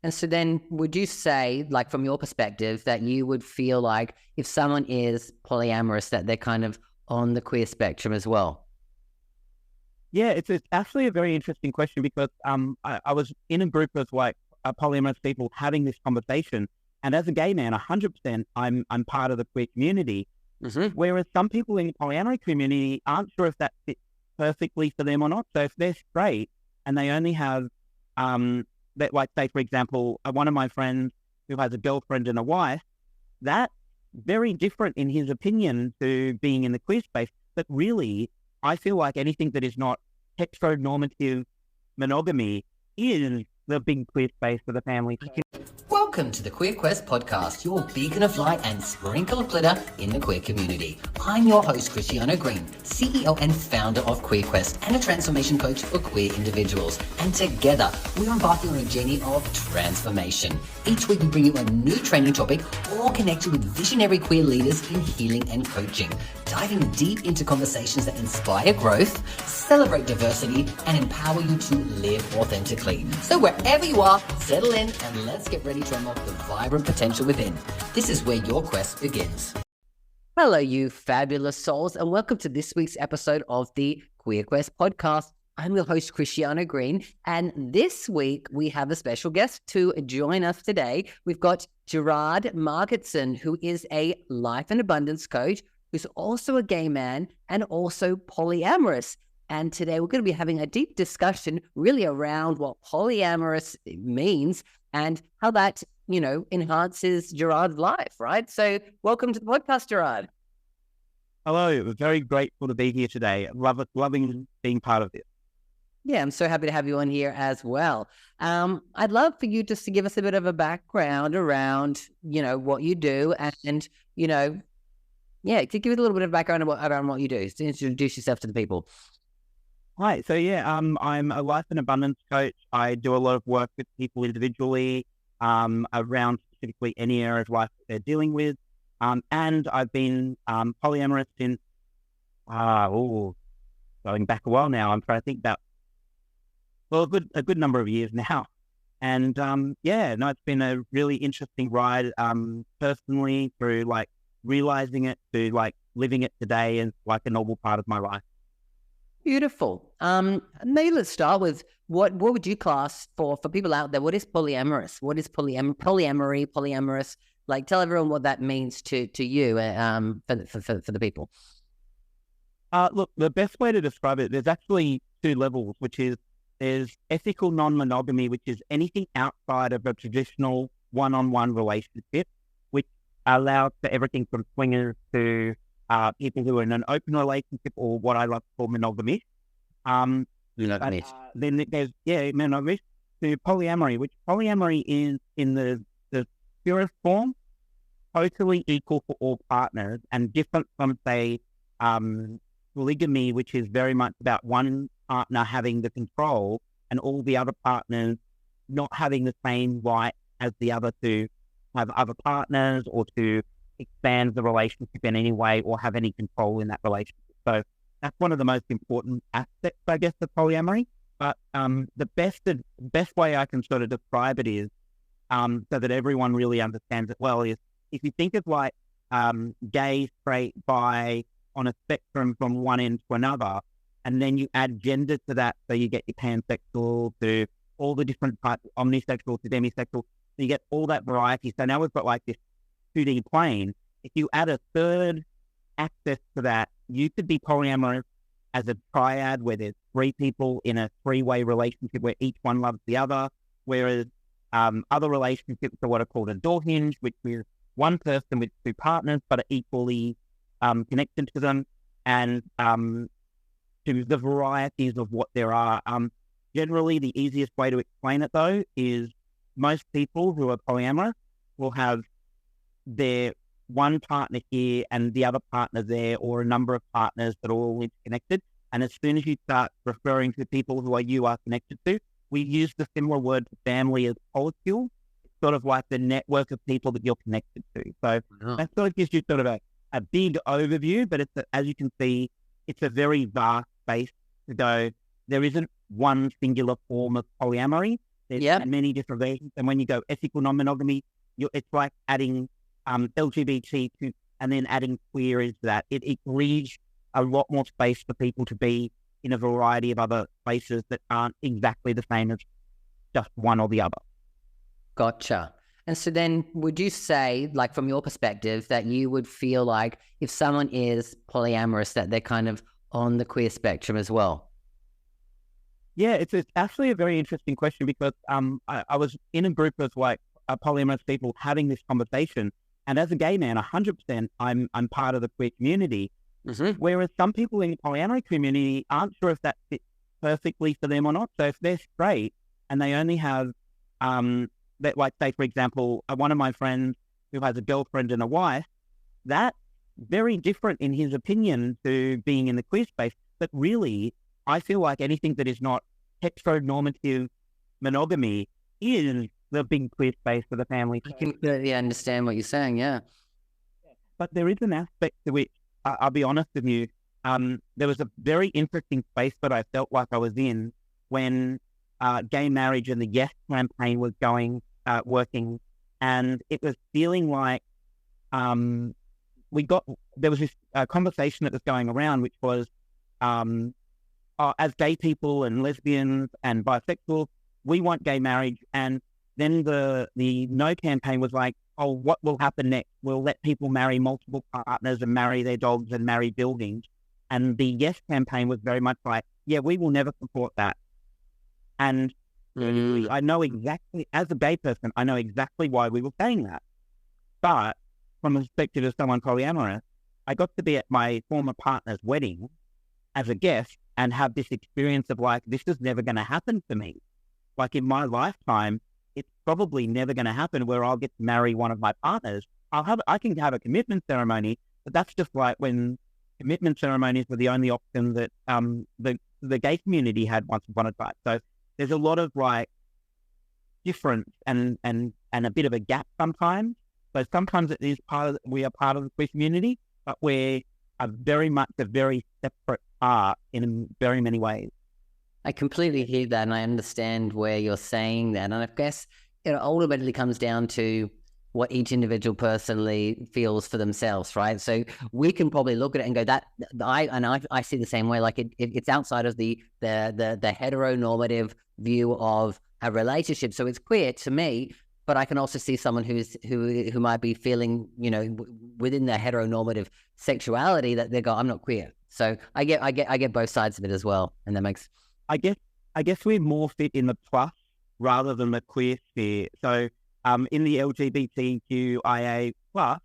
And so then would you say, like from your perspective, that you would feel like if someone is polyamorous, that they're kind of on the queer spectrum as well? Yeah, it's actually a very interesting question because I was in a group of like polyamorous people having this conversation, and as a gay man, 100%, I'm part of the queer community. Mm-hmm. Whereas some people in the polyamory community aren't sure if that fits perfectly for them or not. So if they're straight and they only have, that, like say for example, one of my friends who has a girlfriend and a wife, that's very different in his opinion to being in the queer space. But really, I feel like anything that is not heteronormative monogamy is the big queer space for the family. Welcome to the Queer Quest podcast, your beacon of light and sprinkle of glitter in the queer community. I'm your host, 𝐏𝐨𝐥𝐸, CEO and founder of Queer Quest and a transformation coach for queer individuals. And together, we're embarking on a journey of transformation. Each week, we bring you a new training topic or connect you with visionary queer leaders in healing and coaching, diving deep into conversations that inspire growth, celebrate diversity, and empower you to live authentically. So wherever you are, settle in and let's get ready to unlock the vibrant potential within. This is where your quest begins. Hello, you fabulous souls, and welcome to this week's episode of the Queer Quest podcast. I'm your host, 𝐏𝐨𝐥𝐸, and this week we have a special guest to join us today. We've got Gerard Margetson, who is a life and abundance coach, who's also a gay man and also polyamorous. And today we're going to be having a deep discussion really around what polyamorous means and how that, enhances Gerard's life, right? So welcome to the podcast, Gerard. Hello, very grateful to be here today. Loving being part of this. Yeah, I'm so happy to have you on here as well. I'd love for you just to give us a bit of a background around, what you do and, to give it a little bit of background around what you do, to introduce yourself to the people. Hi, so I'm a life and abundance coach. I do a lot of work with people individually around specifically any area of life that they're dealing with. And I've been polyamorous since, going back a while now. I'm trying to think about, a good number of years now. And it's been a really interesting ride personally through like realizing it to like living it today as like a normal part of my life. Beautiful. Maybe let's start with what would you class for people out there? What is polyamorous? What is polyamory, polyamorous? Like, tell everyone what that means to you for the people. Look, the best way to describe it, there's actually two levels, which is there's ethical non-monogamy, which is anything outside of a traditional one-on-one relationship, which allows for everything from swingers to people who are in an open relationship or what I like to call monogamy. Then there's monogamy to polyamory, which polyamory is in the purest form, totally equal for all partners and different from say polygamy, which is very much about one partner having the control and all the other partners not having the same right as the other to have other partners or to expand the relationship in any way or have any control in that relationship. So that's one of the most important aspects, I guess, of polyamory. But the best way I can sort of describe it is so that everyone really understands it well is if you think of like gay, straight, bi on a spectrum from one end to another, and then you add gender to that, so you get your pansexual to all the different types, omnisexual to demisexual, so you get all that variety. So now we've got like this 2D plane. If you add a third access to that, you could be polyamorous as a triad where there's three people in a three-way relationship where each one loves the other, whereas other relationships are what are called a door hinge, which is one person with two partners but are equally connected to them, and to the varieties of what there are. Generally, the easiest way to explain it, though, is most people who are polyamorous will have their one partner here and the other partner there, or a number of partners that are all interconnected. And as soon as you start referring to people who you are connected to, we use the similar word for family as polycule. It's sort of like the network of people that you're connected to. So that sort of gives you sort of a big overview, but as you can see, it's a very vast space to go. There isn't one singular form of polyamory. There's Yeah. many different versions. And when you go ethical non-monogamy, it's like adding LGBT and then adding queer into that. It leaves a lot more space for people to be in a variety of other places that aren't exactly the same as just one or the other. Gotcha. And so then would you say, like from your perspective, that you would feel like if someone is polyamorous, that they're kind of on the queer spectrum as well? Yeah, it's actually a very interesting question because I was in a group of like polyamorous people having this conversation, and as a gay man, 100%, I'm part of the queer community. Mm-hmm. Whereas some people in the polyamory community aren't sure if that fits perfectly for them or not. So if they're straight and they only have, that, like say for example, one of my friends who has a girlfriend and a wife, that's very different in his opinion to being in the queer space. But really, I feel like anything that is not heteronormative monogamy is the big queer space for the family. I completely understand what you're saying, yeah. But there is an aspect to which, I'll be honest with you, there was a very interesting space that I felt like I was in when gay marriage and the Yes campaign was working, and it was feeling like there was this conversation that was going around, which was, as gay people and lesbians and bisexuals, we want gay marriage. And then the No campaign was like, oh, what will happen next? We'll let people marry multiple partners and marry their dogs and marry buildings. And the Yes campaign was very much like, yeah, we will never support that. And I know exactly, as a gay person, I know exactly why we were saying that. But from the perspective of someone polyamorous, I got to be at my former partner's wedding as a guest and have this experience of like, this is never going to happen for me. Like in my lifetime, it's probably never going to happen where I'll get to marry one of my partners. I can have a commitment ceremony, but that's just like when commitment ceremonies were the only option that the gay community had once upon a time. So there's a lot of like difference and a bit of a gap sometimes. So sometimes it is we are part of the queer community, but we're very much a very separate part in very many ways. I completely hear that, and I understand where you're saying that. And I guess it ultimately comes down to what each individual personally feels for themselves, right? So we can probably look at it and go, I see the same way. Like it's outside of the heteronormative view of a relationship. So it's queer to me, but I can also see someone who might be feeling, within their heteronormative sexuality that they go, I'm not queer. So I get both sides of it as well, and that makes. I guess we more fit in the plus rather than the queer sphere. So in the LGBTQIA plus,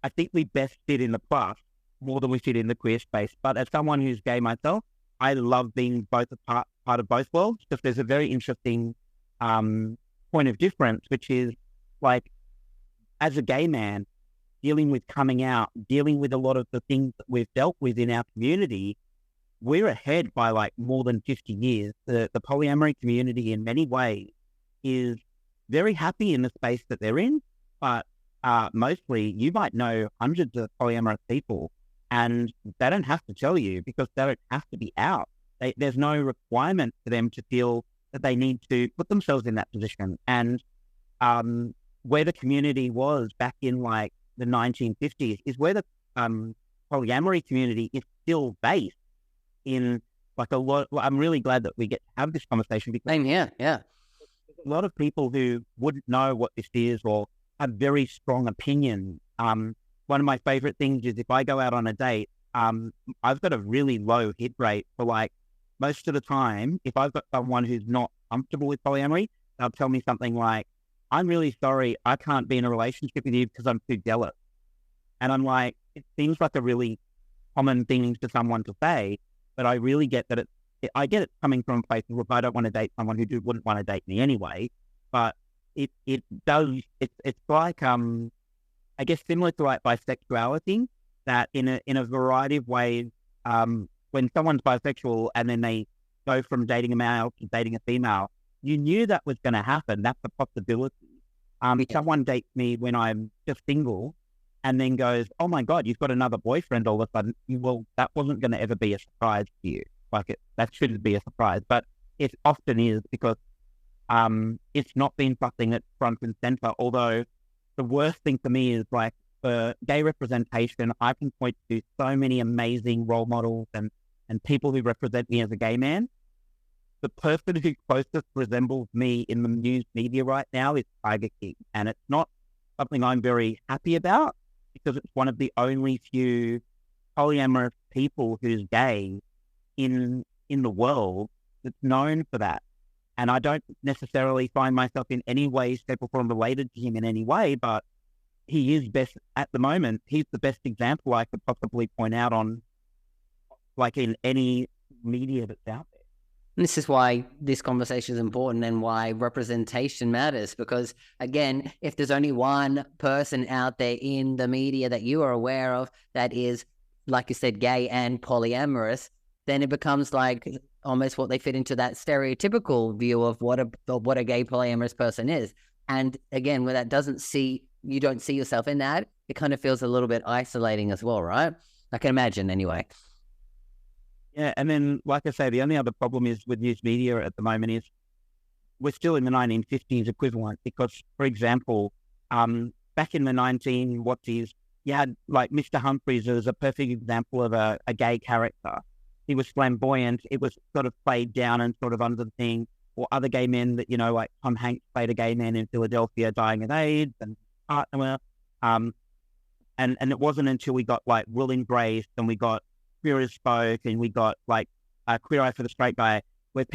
I think we best fit in the plus more than we fit in the queer space. But as someone who's gay myself, I love being both a part of both worlds, because there's a very interesting point of difference, which is like, as a gay man, dealing with coming out, dealing with a lot of the things that we've dealt with in our community, we're ahead by like more than 50 years. The polyamory community in many ways is very happy in the space that they're in, but mostly you might know hundreds of polyamorous people and they don't have to tell you because they don't have to be out. There's no requirement for them to feel that they need to put themselves in that position. And where the community was back in like the 1950s is where the polyamory community is still based in like a lot. I'm really glad that we get to have this conversation, because Yeah. there's a lot of people who wouldn't know what this is or have very strong opinions. One of my favorite things is if I go out on a date, I've got a really low hit rate for like most of the time. If I've got someone who's not comfortable with polyamory, they'll tell me something like, I'm really sorry, I can't be in a relationship with you because I'm too jealous. And I'm like, it seems like a really common thing for someone to say, but I really get that I get it coming from a place of, I don't want to date someone who wouldn't want to date me anyway. But it's like, I guess similar to like bisexuality, that in a variety of ways, when someone's bisexual and then they go from dating a male to dating a female, you knew that was going to happen. That's a possibility. If someone dates me when I'm just single and then goes, oh my God, you've got another boyfriend all of a sudden, well, that wasn't going to ever be a surprise to you. That shouldn't be a surprise, but it often is, because it's not been something that's front and center. Although the worst thing for me is like for gay representation, I can point to so many amazing role models and people who represent me as a gay man. The person who closest resembles me in the news media right now is Tiger King. And it's not something I'm very happy about because it's one of the only few polyamorous people who's gay in the world that's known for that. And I don't necessarily find myself in any way, shape or form related to him in any way, but he is best at the moment. He's the best example I could possibly point out on, like in any media that's out there. This is why this conversation is important and why representation matters. Because again, if there's only one person out there in the media that you are aware of that is, like you said, gay and polyamorous, then it becomes like almost what they fit into that stereotypical view of what a gay polyamorous person is. And again, when you don't see yourself in that, it kind of feels a little bit isolating as well, right? I can imagine anyway. Yeah, and then, like I say, the only other problem is with news media at the moment is we're still in the 1950s equivalent because, for example, back in the you had like Mr. Humphreys as a perfect example of a gay character. He was flamboyant. It was sort of played down and sort of under the thing. Or other gay men that, like Tom Hanks played a gay man in Philadelphia dying of AIDS and partner. And it wasn't until we got like Will Embrace and we got Queer as Folk and we got like Queer Eye for the Straight Guy, where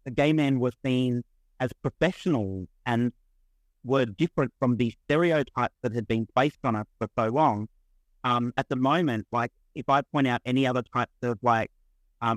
a gay men were seen as professionals and were different from the stereotypes that had been placed on us for so long. At the moment, like if I point out any other types of like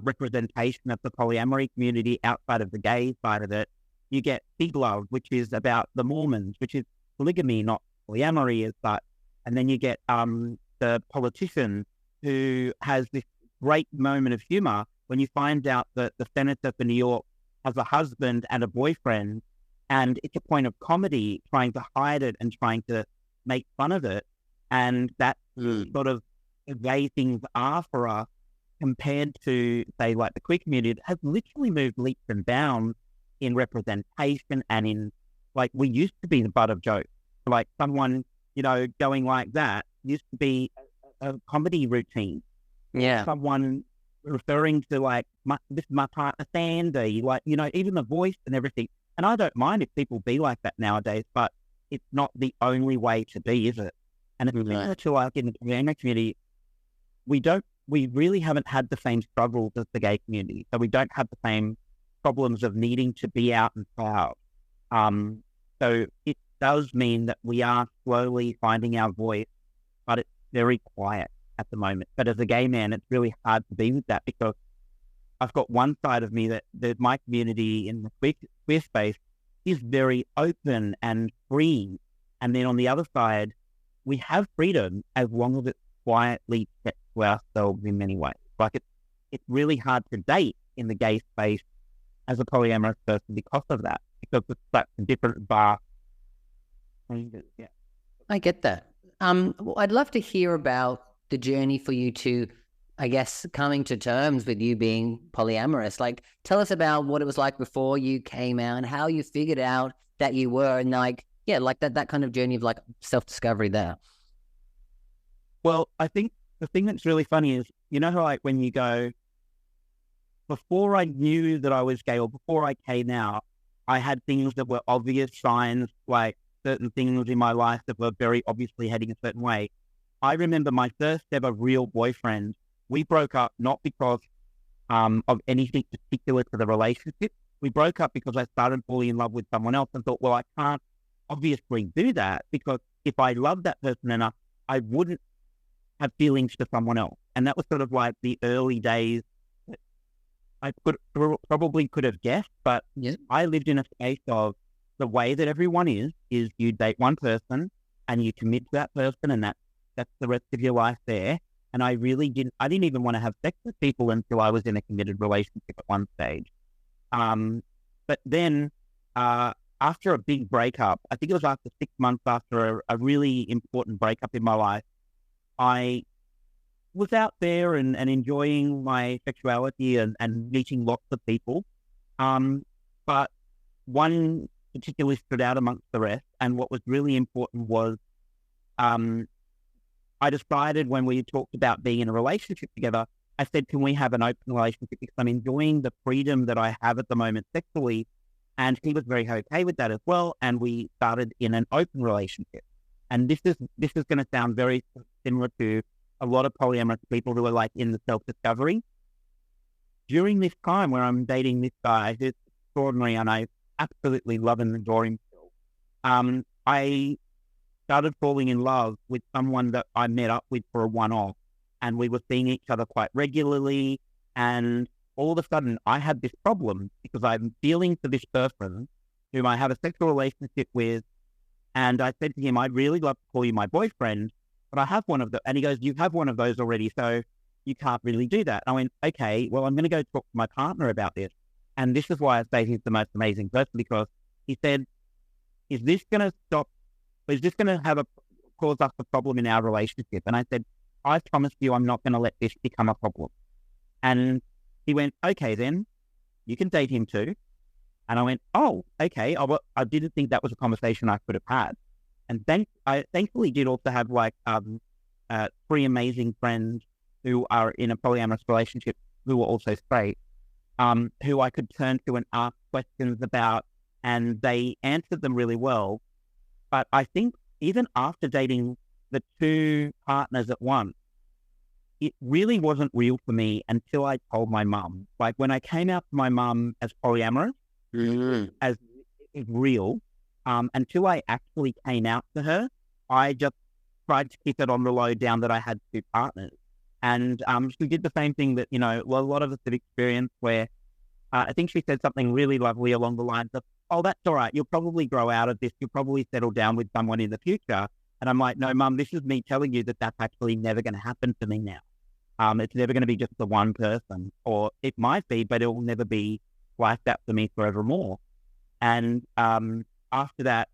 representation of the polyamory community outside of the gay side of it, you get Big Love, which is about the Mormons, which is polygamy, not polyamory as such. And then you get the politician who has this great moment of humor when you find out that the senator for New York has a husband and a boyfriend, and it's a point of comedy trying to hide it and trying to make fun of it. And that's sort of the way things are for us compared to, say, like the queer community that has literally moved leaps and bounds in representation and in, like, we used to be the butt of jokes. Like someone, going like that used to be a comedy routine. Yeah. Someone referring to like, this is my partner Sandy, like, even the voice and everything. And I don't mind if people be like that nowadays, but it's not the only way to be, is it? And it's similar to like in the queer community, we really haven't had the same struggles as the gay community. So we don't have the same problems of needing to be out and proud. So it does mean that we are slowly finding our voice, but it's very quiet at the moment. But as a gay man, it's really hard to be with that because I've got one side of me that my community in the queer space is very open and free. And then on the other side, we have freedom as long as it's quietly kept to ourselves in many ways. Like it's really hard to date in the gay space as a polyamorous person because of that, because it's such a different bar. Yeah. I get that. Well, I'd love to hear about the journey for you to, I guess, coming to terms with you being polyamorous. Like, tell us about what it was like before you came out and how you figured out that you were, and like, yeah, like that kind of journey of like self-discovery there. Well, I think the thing that's really funny is, how like when you go, before I knew that I was gay or before I came out, I had things that were obvious signs, like certain things in my life that were very obviously heading a certain way. I remember my first ever real boyfriend. We broke up not because of anything particular to the relationship. We broke up because I started falling in love with someone else and thought, well, I can't obviously do that because if I loved that person enough, I wouldn't have feelings for someone else. And that was sort of like the early days. I probably could have guessed, but I lived in a space of the way that everyone is you date one person and you commit to that person and that's the rest of your life there. And I didn't even want to have sex with people until I was in a committed relationship at one stage. But then after a big breakup, I think it was after 6 months after a really important breakup in my life, I was out there and enjoying my sexuality and meeting lots of people. But one particularly stood out amongst the rest. And what was really important was I decided when we talked about being in a relationship together, I said, can we have an open relationship because I'm enjoying the freedom that I have at the moment sexually. And he was very okay with that as well. And we started in an open relationship. And this is going to sound very similar to a lot of polyamorous people who are like in the self-discovery. During this time where I'm dating this guy who's extraordinary and I absolutely love and adore him still, I started falling in love with someone that I met up with for a one-off, and we were seeing each other quite regularly. And all of a sudden I had this problem because I'm feeling for this person whom I have a sexual relationship with. And I said to him, I'd really love to call you my boyfriend, but I have one of those. And he goes, you have one of those already, so you can't really do that. I went, okay, well, I'm going to go talk to my partner about this. And this is why I say he's the most amazing person, because he said, is this going to cause us a problem in our relationship? And I said, I promise you I'm not going to let this become a problem. And he went, okay, then you can date him too. And I went, oh, okay. I didn't think that was a conversation I could have had. And I thankfully did also have like 3 amazing friends who are in a polyamorous relationship who were also straight, who I could turn to and ask questions about, and they answered them really well. But I think even after dating the 2 partners at once, it really wasn't real for me until I told my mum. Like when I came out to my mum as polyamorous, as real, until I actually came out to her, I just tried to keep it on the low down that I had 2 partners. And she did the same thing that, a lot of us have experienced where I think she said something really lovely along the lines of, oh, that's all right. You'll probably grow out of this. You'll probably settle down with someone in the future. And I'm like, no, Mum, this is me telling you that that's actually never going to happen to me now. It's never going to be just the one person, or it might be, but it will never be like that for me forevermore. And after that,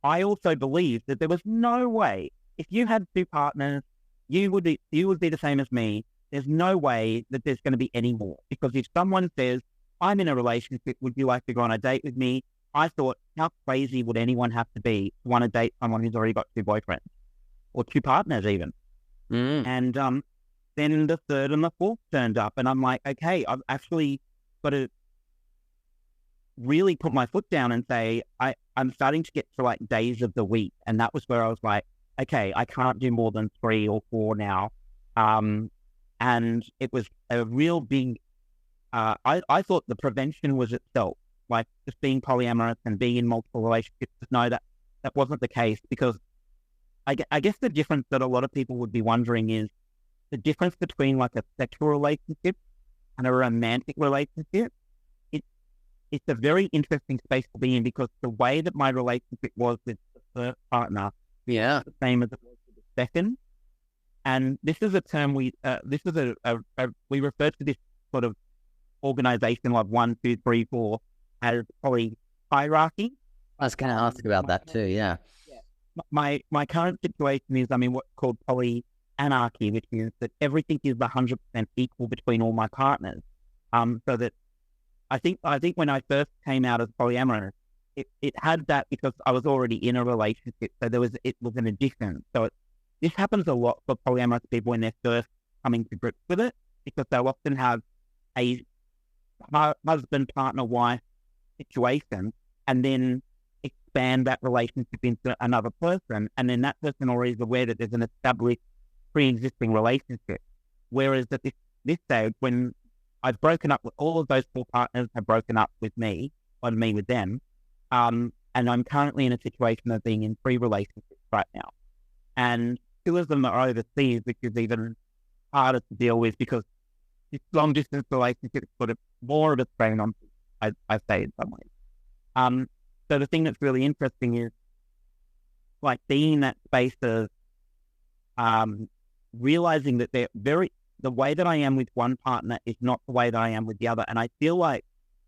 I also believed that there was no way, if you had 2 partners, you would be the same as me. There's no way that there's going to be any more. Because if someone says, I'm in a relationship, would you like to go on a date with me? I thought, how crazy would anyone have to be to want to date someone who's already got 2 boyfriends or 2 partners even? And then the 3rd and the 4th turned up, and I'm like, okay, I've actually got to really put my foot down and say, I'm starting to get to like days of the week. And that was where I was like, okay, I can't do more than 3 or 4 now. And it was a real big, I thought the prevention was itself, like just being polyamorous and being in multiple relationships. No, that wasn't the case, because I guess the difference that a lot of people would be wondering is the difference between like a sexual relationship and a romantic relationship. It's a very interesting space to be in, because the way that my relationship was with the first partner, the same as it was with the second. And this is a term we refer to this sort of organization like 1, 2, 3, 4 as poly hierarchy. I was going to ask about that too. Yeah. My current situation is I'm in what's called polyanarchy, which is that everything is 100% equal between all my partners. So that I think when I first came out as polyamorous, it had that because I was already in a relationship. So it was an addition. So this happens a lot for polyamorous people when they're first coming to grips with it, because they'll often have a husband, partner, wife situation, and then expand that relationship into another person. And then that person already is aware that there's an established pre-existing relationship. Whereas at this stage, when I've broken up with all of those 4 partners, have broken up with me, or me with them, and I'm currently in a situation of being in 3 relationships right now. And 2 of them are overseas, which is even harder to deal with, because this long distance relationship is sort of more of a strain on, I say in some ways. So the thing that's really interesting is like being in that space of realizing that the way that I am with one partner is not the way that I am with the other. And I feel like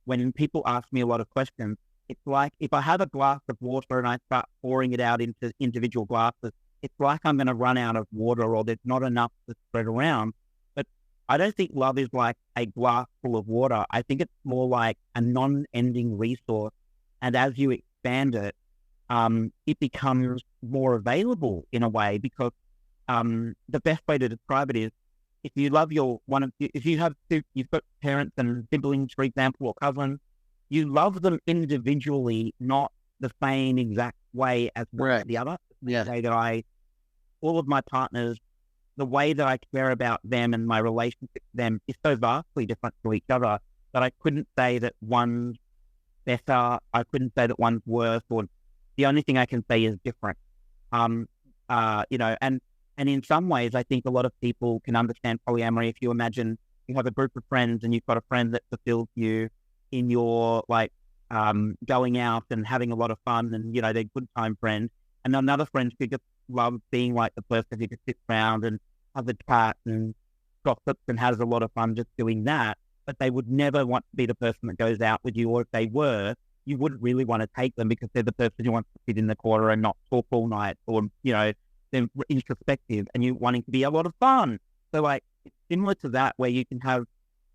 when people ask me a lot of questions, it's like if I have a glass of water and I start pouring it out into individual glasses, it's like I'm going to run out of water, or there's not enough to spread around. But I don't think love is like a glass full of water. I think it's more like a non-ending resource And as you expand it, it becomes more available in a way, because the best way to describe it is, if you love if you have you've got parents and siblings, for example, or cousins, you love them individually, not the same exact way as the other. Yeah. The way that all of my partners, the way that I care about them and my relationship with them is so vastly different to each other that I couldn't say that one's better. I couldn't say that one's worse, or the only thing I can say is different. And in some ways, I think a lot of people can understand polyamory. If you imagine you have a group of friends and you've got a friend that fulfills you in your going out and having a lot of fun, and they're good time friends, and another friend who just loves being like the person who just sits around and has a chat and gossips and has a lot of fun just doing that, but they would never want to be the person that goes out with you, or if they were, you wouldn't really want to take them because they're the person who wants to sit in the corner and not talk all night, or they're introspective and you wanting to be a lot of fun. So it's similar to that, where you can have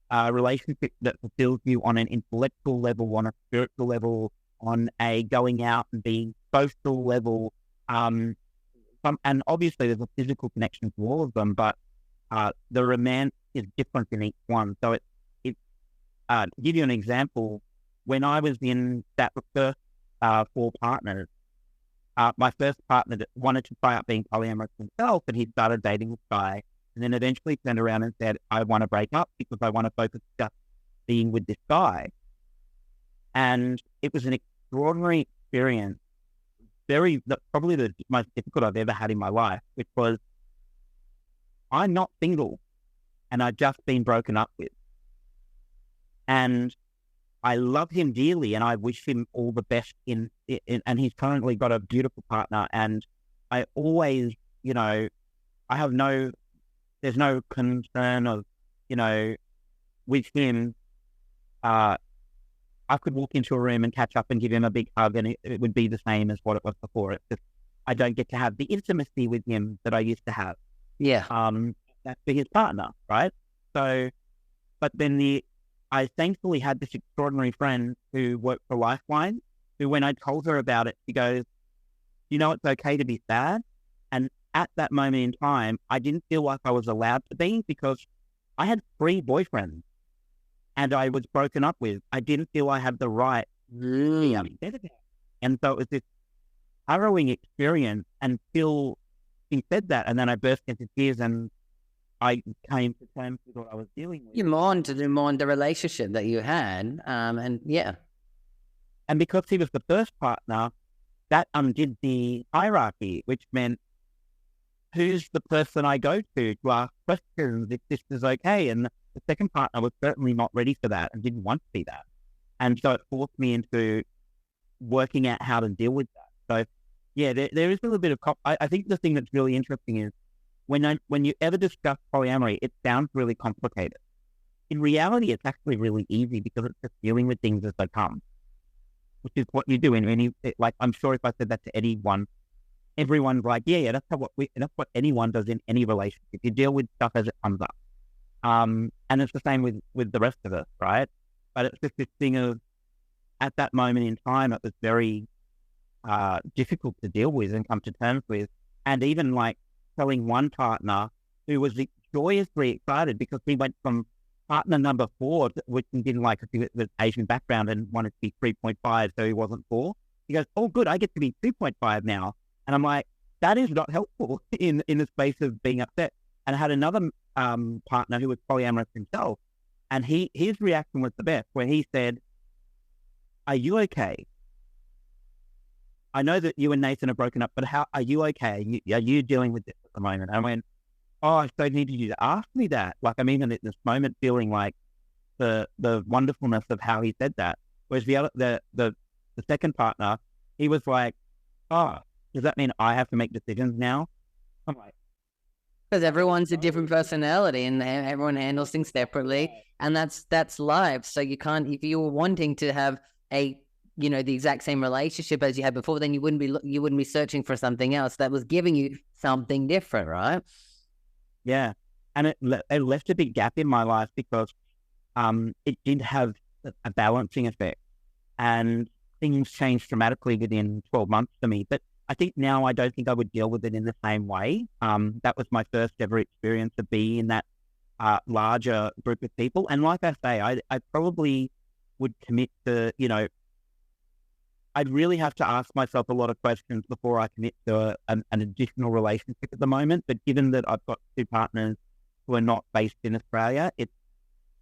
a relationship that fulfills you on an intellectual level, on a spiritual level, on a going out and being social level. And obviously there's a physical connection to all of them, but the romance is different in each one. So to give you an example, when I was in that first 4 partners, my first partner that wanted to try out being polyamorous himself, and he started dating this guy, and then eventually turned around and said, I want to break up because I want to focus just being with this guy. And it was an extraordinary experience, probably the most difficult I've ever had in my life, which was, I'm not single and I've just been broken up with. And I love him dearly and I wish him all the best and he's currently got a beautiful partner. And I always, there's no concern of, with him, I could walk into a room and catch up and give him a big hug and it would be the same as what it was before. It's just, I don't get to have the intimacy with him that I used to have. Yeah. That's for his partner, right? So, but then I thankfully had this extraordinary friend who worked for Lifeline, who when I told her about it, she goes, it's okay to be sad. And at that moment in time, I didn't feel like I was allowed to be, because I had 3 boyfriends and I was broken up with. I didn't feel I had the right to be upset about it. And so it was this harrowing experience until he said that. And then I burst into tears and I came to terms with what I was dealing with. You mourned the relationship that you had. And because he was the first partner, that undid the hierarchy, which meant, who's the person I go to ask questions if this is okay? And the second partner was certainly not ready for that and didn't want to be that. And so it forced me into working out how to deal with that. So yeah, there is a little bit of, I think the thing that's really interesting is when you ever discuss polyamory, it sounds really complicated. In reality, it's actually really easy because it's just dealing with things as they come, which is what you do in any, I'm sure if I said that to anyone, everyone's like, yeah, that's what anyone does in any relationship. You deal with stuff as it comes up. And it's the same with the rest of us, right? But it's just this thing of, at that moment in time, it was very difficult to deal with and come to terms with. And even telling one partner who was joyously excited because he went from partner number 4, which he didn't like because he was Asian background and wanted to be 3.5, so he wasn't 4. He goes, oh, good, I get to be 2.5 now. And I'm like, that is not helpful in the space of being upset. And I had another partner who was polyamorous himself, and his reaction was the best, where he said, are you okay? I know that you and Nathan are broken up, but how are you okay? Are you dealing with this at the moment? I went, oh, I so needed you to ask me that. I'm even at this moment feeling like the wonderfulness of how he said that. Whereas the second partner, he was like, oh, does that mean I have to make decisions now? I'm like, because everyone's a different personality and everyone handles things separately, and that's life. So you can't, if you were wanting to have the exact same relationship as you had before, then you wouldn't be searching for something else that was giving you something different, right? Yeah, and it left a big gap in my life because it did have a balancing effect, and things changed dramatically within 12 months for me. But I think now I don't think I would deal with it in the same way. That was my first ever experience of being in that larger group of people. And like I say, I probably would commit to, I'd really have to ask myself a lot of questions before I commit to an additional relationship at the moment. But given that I've got two partners who are not based in Australia, it's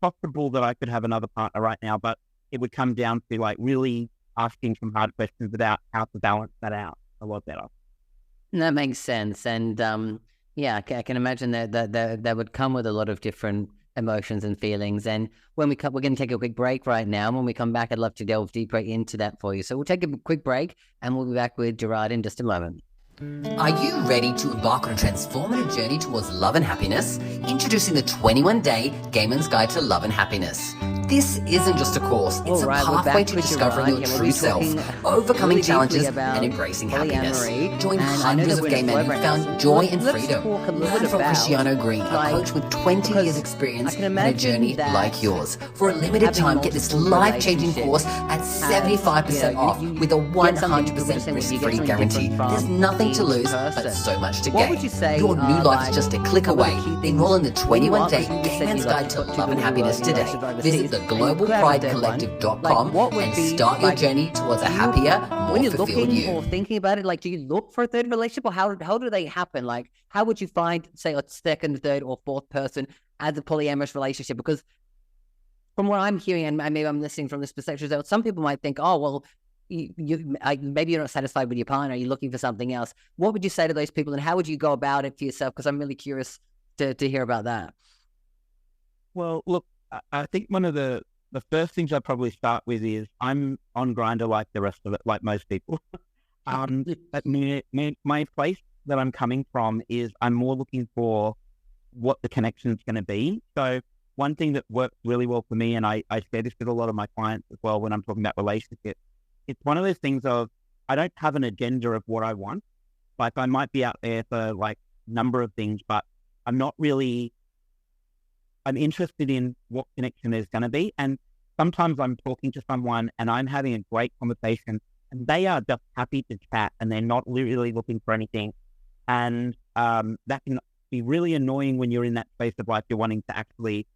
possible that I could have another partner right now, but it would come down to like really asking some hard questions about how to balance that out a lot better. That makes sense. And yeah, I can imagine that would come with a lot of different emotions and feelings. And when we're going to take a quick break right now. When we come back, I'd love to delve deeper into that for you. So we'll take a quick break and we'll be back with Gerard in just a moment. Are you ready to embark on a transformative journey towards love and happiness? Introducing the 21-day Gay-Man's Guide to Love and Happiness. This isn't just a course, it's a pathway to discovering your true self, overcoming challenges and embracing happiness. Join hundreds of gay men who found joy and freedom. Learn from 𝐏𝐨𝐥𝐲𝐚𝐫𝐶, a coach with 20 years experience and a journey like yours. For a limited time, get this life-changing course at 75% off with a 100% risk-free guarantee. There's nothing to lose, but so much to gain. Your new life is just a click away. Enroll in the 21-day Gay-Man's Guide to Love and Happiness today. Visit theglobalpridecollective.com and start your journey towards a happier, more fulfilled you. Or thinking about it, like, do you look for a third relationship, or how do they happen? Like, how would you find, say, a second, third, or fourth person as a polyamorous relationship? Because from what I'm hearing, and maybe I'm listening from this perspective, some people might think, oh, well, maybe you're not satisfied with your partner, you're looking for something else. What would you say to those people, and how would you go about it for yourself? Because I'm really curious to hear about that. Well, look, I think one of the first things I probably start with is I'm on Grindr like the rest of it, like most people. But my place that I'm coming from is I'm more looking for what the connection is going to be. So one thing that works really well for me, and I share this with a lot of my clients as well when I'm talking about relationships, it's one of those things of I don't have an agenda of what I want. Like I might be out there for like a number of things, but I'm interested in what connection there's going to be. And sometimes I'm talking to someone and I'm having a great conversation and they are just happy to chat and they're not really looking for anything. And that can be really annoying when you're in that space of life, you're wanting to actually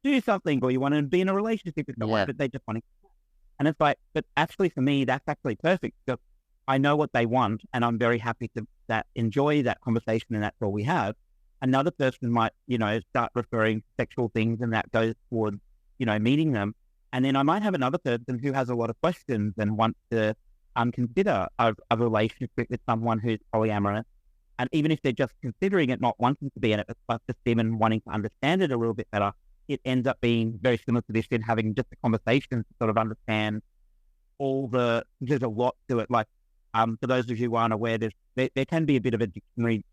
do something or you want to be in a relationship with someone, but they just want to. And it's like, but actually for me, that's actually perfect because I know what they want and I'm very happy to enjoy that conversation and that's all we have. Another person might, start referring sexual things and that goes towards, meeting them. And then I might have another person who has a lot of questions and wants to consider a relationship with someone who's polyamorous. And even if they're just considering it, not wanting to be in it, but just them wanting to understand it a little bit better, it ends up being very similar to this in having just a conversation to sort of understand there's a lot to it. Like, for those of you who aren't aware, there can be a bit of a dictionary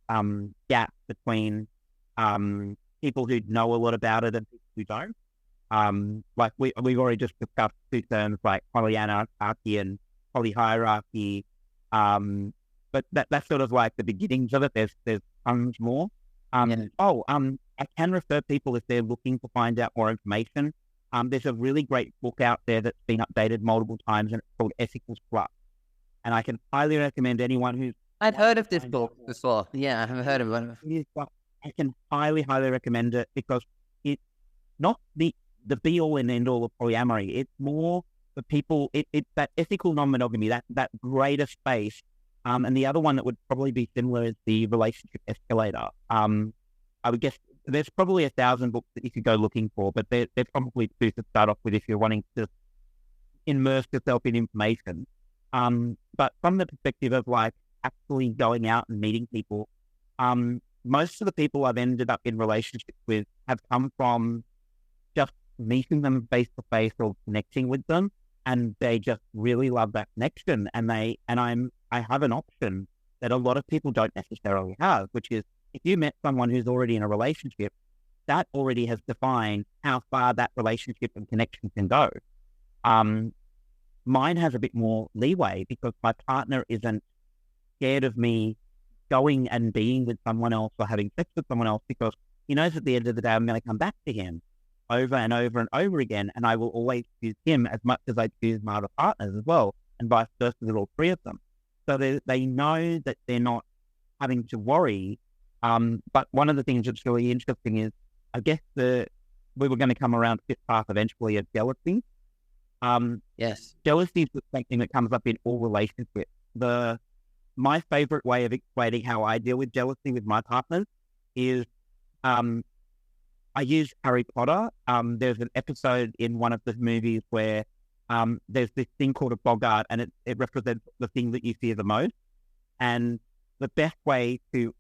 gap between people who know a lot about it and people who don't. Like we've already just discussed two terms like polyanarchy and polyhierarchy, but that's sort of like the beginnings of it. There's tons more. I can refer people if they're looking to find out more information. There's a really great book out there that's been updated multiple times and it's called 𝐿=+. And I can highly recommend anyone who's... I've heard of this book before. Yeah, I haven't heard of it. I can highly recommend it because it's not the be-all and end-all of polyamory. It's more for people... It's that ethical non-monogamy, that greater space. And the other one that would probably be similar is the relationship escalator. I would guess there's probably 1,000 books that you could go looking for, but they're probably two to start off with if you're wanting to immerse yourself in information. But from the perspective of like actually going out and meeting people, most of the people I've ended up in relationships with have come from just meeting them face to face or connecting with them, and they just really love that connection. And I have an option that a lot of people don't necessarily have, which is if you met someone who's already in a relationship, that already has defined how far that relationship and connection can go. Mine has a bit more leeway because my partner isn't scared of me going and being with someone else or having sex with someone else because he knows at the end of the day I'm going to come back to him over and over and over again, and I will always choose him as much as I choose my other partners as well. and vice versa with all three of them. So they know that they're not having to worry. But one of the things that's really interesting is, I guess we were going to come around to this path eventually of jealousy. Yes. Jealousy is something that comes up in all relationships. My favorite way of explaining how I deal with jealousy with my partners is I use Harry Potter. There's an episode in one of the movies where there's this thing called a boggart, and it represents the thing that you fear the most. And the best way to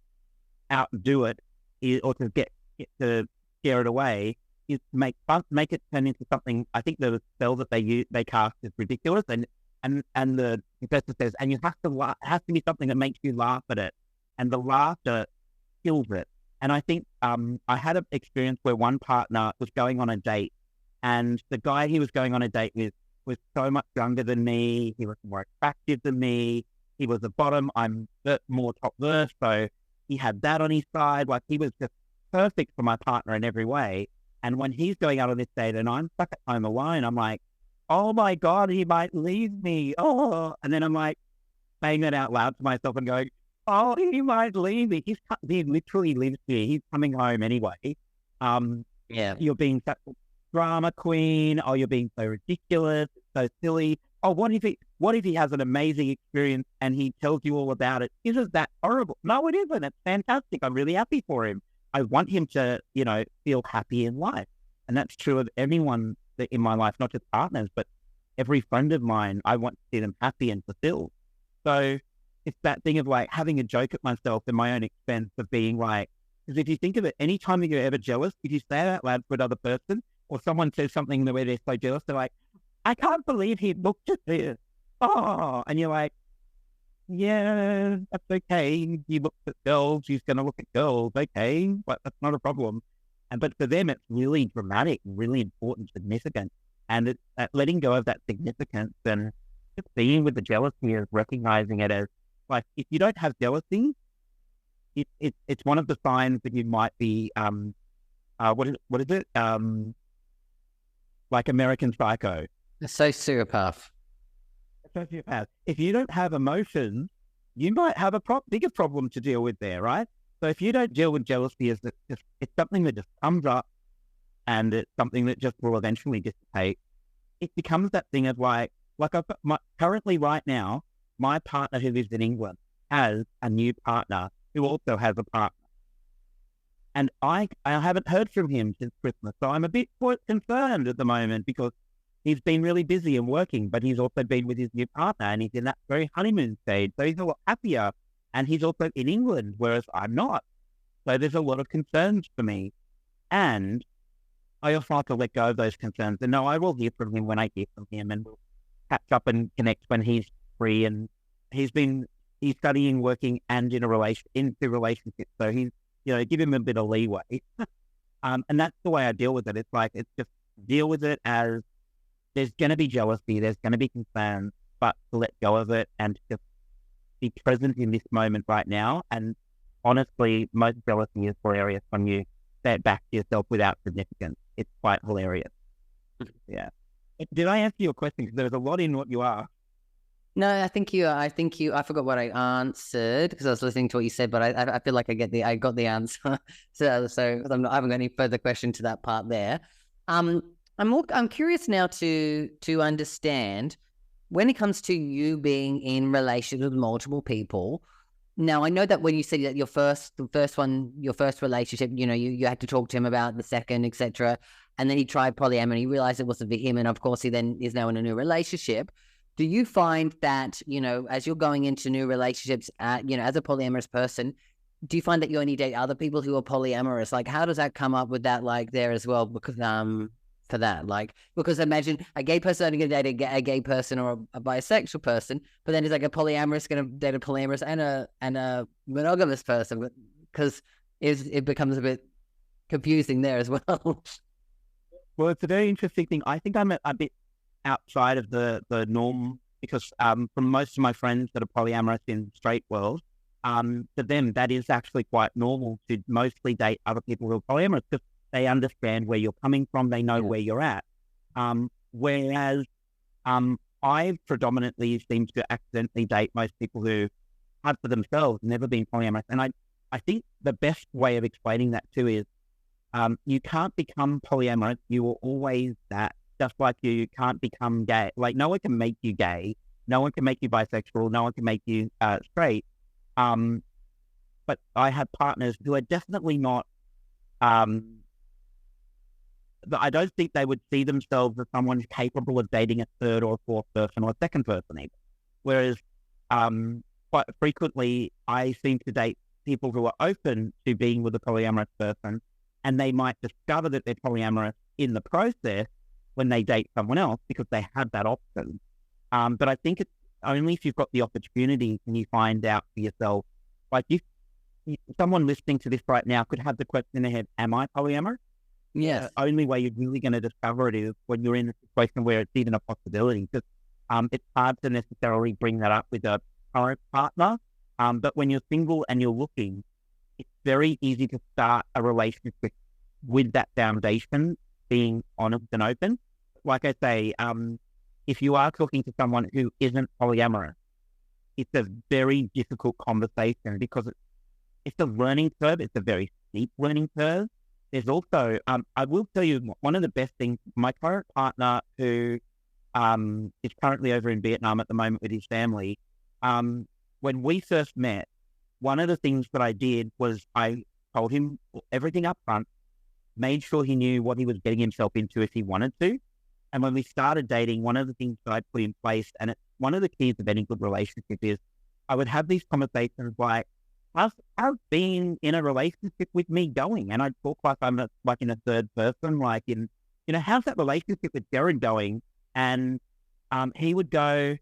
outdo it is, or to get to scare it away, is make it turn into something. I think the spell that they cast is ridiculous, and the professor says, and you have to laugh. It has to be something that makes you laugh at it, and the laughter kills it. And I think I had an experience where one partner was going on a date, and the guy he was going on a date with was so much younger than me. He was more attractive than me. He was the bottom. I'm more top verse, so he had that on his side. Like, he was just perfect for my partner in every way. And when he's going out on this date and I'm stuck at home alone, I'm like, oh my God, he might leave me. Oh, and then I'm like saying that out loud to myself and going, oh, he might leave me. He literally lives here. He's coming home anyway. You're being such a drama queen. Oh, you're being so ridiculous, so silly. Oh, what if he has an amazing experience and he tells you all about it? Isn't that horrible? No, it isn't. It's fantastic. I'm really happy for him. I want him to, feel happy in life. And that's true of everyone in my life, not just partners, but every friend of mine. I want to see them happy and fulfilled. So it's that thing of like having a joke at myself in my own expense of being like, because if you think of it, anytime that you're ever jealous, if you say it out loud for another person, or someone says something the way they're so jealous, they're like, I can't believe he looked at this. Oh, and you're like, yeah, that's okay. He looks at girls. He's going to look at girls. Okay, but that's not a problem. But for them, it's really dramatic, really important, significant. And it's letting go of that significance and just being with the jealousy is recognizing it as, like, if you don't have jealousy, it's one of the signs that you might be, what is it? Like American Psycho. A sociopath. If you don't have emotions, you might have a bigger problem to deal with there, right? So if you don't deal with jealousy, it's something that just comes up, and it's something that just will eventually dissipate. It becomes that thing of like I've got currently right now, my partner who lives in England has a new partner who also has a partner. And I haven't heard from him since Christmas. So I'm a bit concerned at the moment because he's been really busy and working, but he's also been with his new partner and he's in that very honeymoon stage. So he's a lot happier, and he's also in England, whereas I'm not. So there's a lot of concerns for me. And I also have to let go of those concerns. And no, I will hear from him when I hear from him, and we'll catch up and connect when he's free. And he's studying, working, and into relationships. So he's, give him a bit of leeway. And that's the way I deal with it. It's like, it's just deal with it as there's going to be jealousy, there's going to be concerns, but to let go of it and just be present in this moment right now. And honestly, most jealousy is hilarious when you say it back to yourself without significance. It's quite hilarious. Yeah. Did I answer your question? Because there's a lot in what you asked. No, I forgot what I answered because I was listening to what you said, but I feel like I got the answer. so I haven't got any further question to that part there. I'm curious now to understand when it comes to you being in relationships with multiple people. Now, I know that when you said that your first relationship, you had to talk to him about the second, etc., and then he tried polyamory, he realized it wasn't for him, and of course he then is now in a new relationship. Do you find that, as you're going into new relationships, as a polyamorous person, do you find that you only date other people who are polyamorous? Like, how does that come up with that, like, there as well? Because for that, like, because imagine a gay person only going to date a gay person or a bisexual person, but then it's like a polyamorous going to date a polyamorous and a monogamous person, because it becomes a bit confusing there as well. Well, it's a very interesting thing. I think I'm a bit outside of the norm because from most of my friends that are polyamorous in straight world, to them that is actually quite normal to mostly date other people who are polyamorous because they understand where you're coming from, they know where you're at. Whereas I predominantly seem to accidentally date most people who have for themselves never been polyamorous. And I think the best way of explaining that too is you can't become polyamorous. You were always that. Just like you can't become gay. Like no one can make you gay. No one can make you bisexual. No one can make you straight. But I have partners who are definitely not. I don't think they would see themselves as someone capable of dating a third or a fourth person or a second person even. Whereas quite frequently I seem to date people who are open to being with a polyamorous person, and they might discover that they're polyamorous in the process when they date someone else because they have that option. But I think it's only if you've got the opportunity can you find out for yourself. Like someone listening to this right now could have the question in their head, am I polyamorous? Yes. The only way you're really going to discover it is when you're in a situation where it's even a possibility. Because it's hard to necessarily bring that up with a current partner. But when you're single and you're looking, it's very easy to start a relationship with that foundation being honest and open. Like I say, if you are talking to someone who isn't polyamorous, it's a very difficult conversation because it's a learning curve. It's a very steep learning curve. There's also, I will tell you, one of the best things, my current partner who is currently over in Vietnam at the moment with his family, when we first met, one of the things that I did was I told him everything up front, made sure he knew what he was getting himself into if he wanted to. And when we started dating, one of the things that I put in place, and it's one of the keys of any good relationship, is I would have these conversations like, how's being in a relationship with me going? And I'd talk like I'm like in a third person, like in, how's that relationship with Gerard going? And he would go,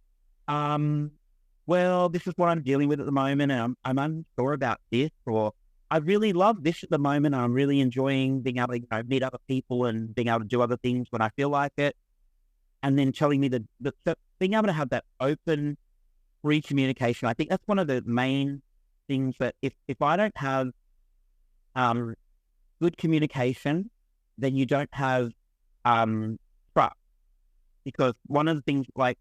well, this is what I'm dealing with at the moment, and I'm unsure about this, or I really love this at the moment. I'm really enjoying being able to meet other people and being able to do other things when I feel like it. And then telling me that being able to have that open, free communication, I think that's one of the main things that if I don't have good communication, then you don't have trust. Because one of the things, like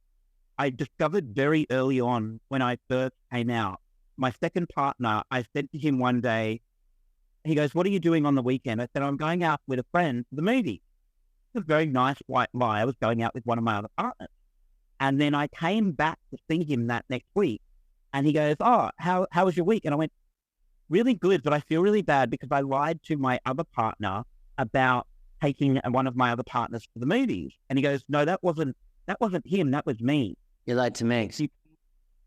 I discovered very early on when I first came out, my second partner, I said to him one day, he goes, what are you doing on the weekend? I said, I'm going out with a friend to the movie. It's a very nice white lie. I was going out with one of my other partners. And then I came back to see him that next week. And he goes, oh, how was your week? And I went, really good, but I feel really bad because I lied to my other partner about taking one of my other partners to the movies. And he goes, no, that wasn't him. That was me. You lied to me.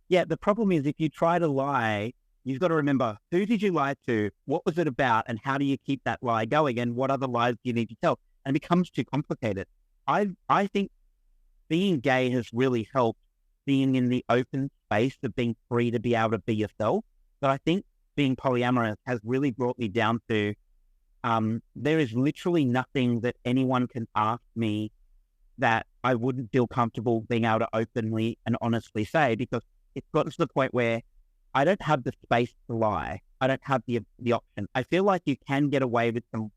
Yeah, the problem is if you try to lie, you've got to remember, who did you lie to? What was it about? And how do you keep that lie going? And what other lies do you need to tell? And it becomes too complicated. I think being gay has really helped being in the open space of being free to be able to be yourself. But I think being polyamorous has really brought me down to, there is literally nothing that anyone can ask me that I wouldn't feel comfortable being able to openly and honestly say, because it's got to the point where I don't have the space to lie. I don't have the option. I feel like you can get away with some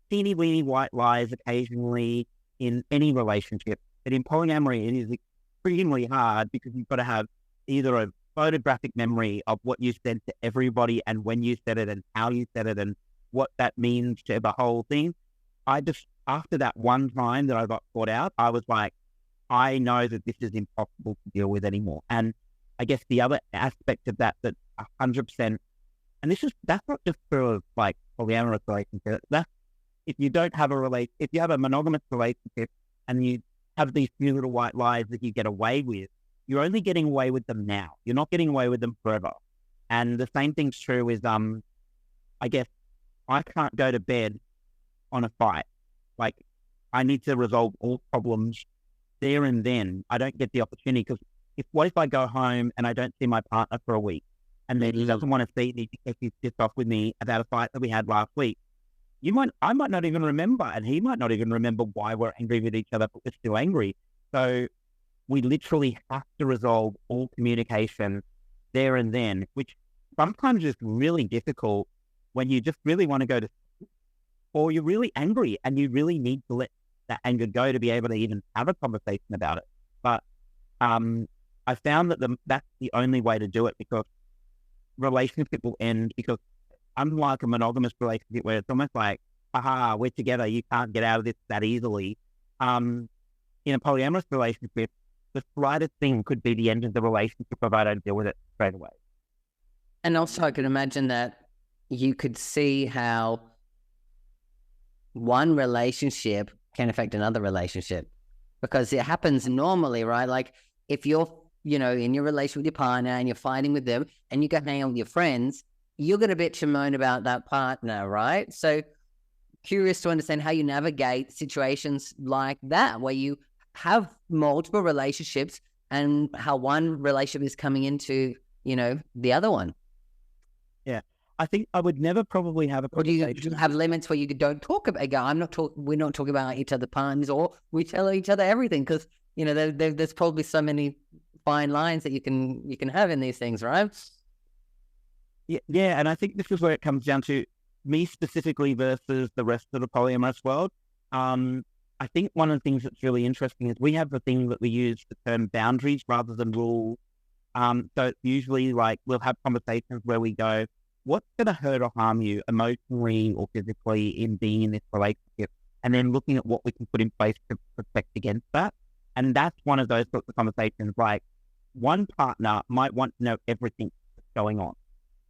teeny weeny white lies occasionally in any relationship. But in polyamory, it is extremely hard because you've got to have either a photographic memory of what you said to everybody and when you said it and how you said it and what that means to the whole thing. After that one time that I got caught out, I was like, I know that this is impossible to deal with anymore. And I guess the other aspect of that 100%, and that's not just for like polyamorous relationships. That's if you don't have if you have a monogamous relationship and you have these few little white lies that you get away with, you're only getting away with them now. You're not getting away with them forever. And the same thing's true with, I guess I can't go to bed on a fight. Like I need to resolve all problems there and then. I don't get the opportunity because what if I go home and I don't see my partner for a week and then he doesn't want to see me because he's pissed off with me about a fight that we had last week? I might not even remember, and he might not even remember why we're angry with each other, but we're still angry. So we literally have to resolve all communication there and then, which sometimes is really difficult when you just really want to go to, or you're really angry and you really need to let that anger go to be able to even have a conversation about it. But I found that that's the only way to do it, because relationship will end, because unlike a monogamous relationship where it's almost like, aha, we're together, you can't get out of this that easily. In a polyamorous relationship, the slightest thing could be the end of the relationship if I don't deal with it straight away. And also I can imagine that you could see how one relationship can affect another relationship, because it happens normally, right? Like if you're, in your relationship with your partner and you're fighting with them and you go hang out with your friends, you're going to bitch and moan about that partner, right? So curious to understand how you navigate situations like that, where you have multiple relationships and how one relationship is coming into, the other one. Yeah. I think I would never probably have a conversation. Or do you have limits where you don't talk about, we're not talking about each other partners, or we tell each other everything, because, there's probably so many fine lines that you can have in these things, right? Yeah. And I think this is where it comes down to me specifically versus the rest of the polyamorous world. I think one of the things that's really interesting is we have the thing that we use the term boundaries rather than rules. So it's usually like we'll have conversations where we go, what's going to hurt or harm you emotionally or physically in being in this relationship? And then looking at what we can put in place to protect against that. And that's one of those sorts of conversations. Like one partner might want to know everything that's going on.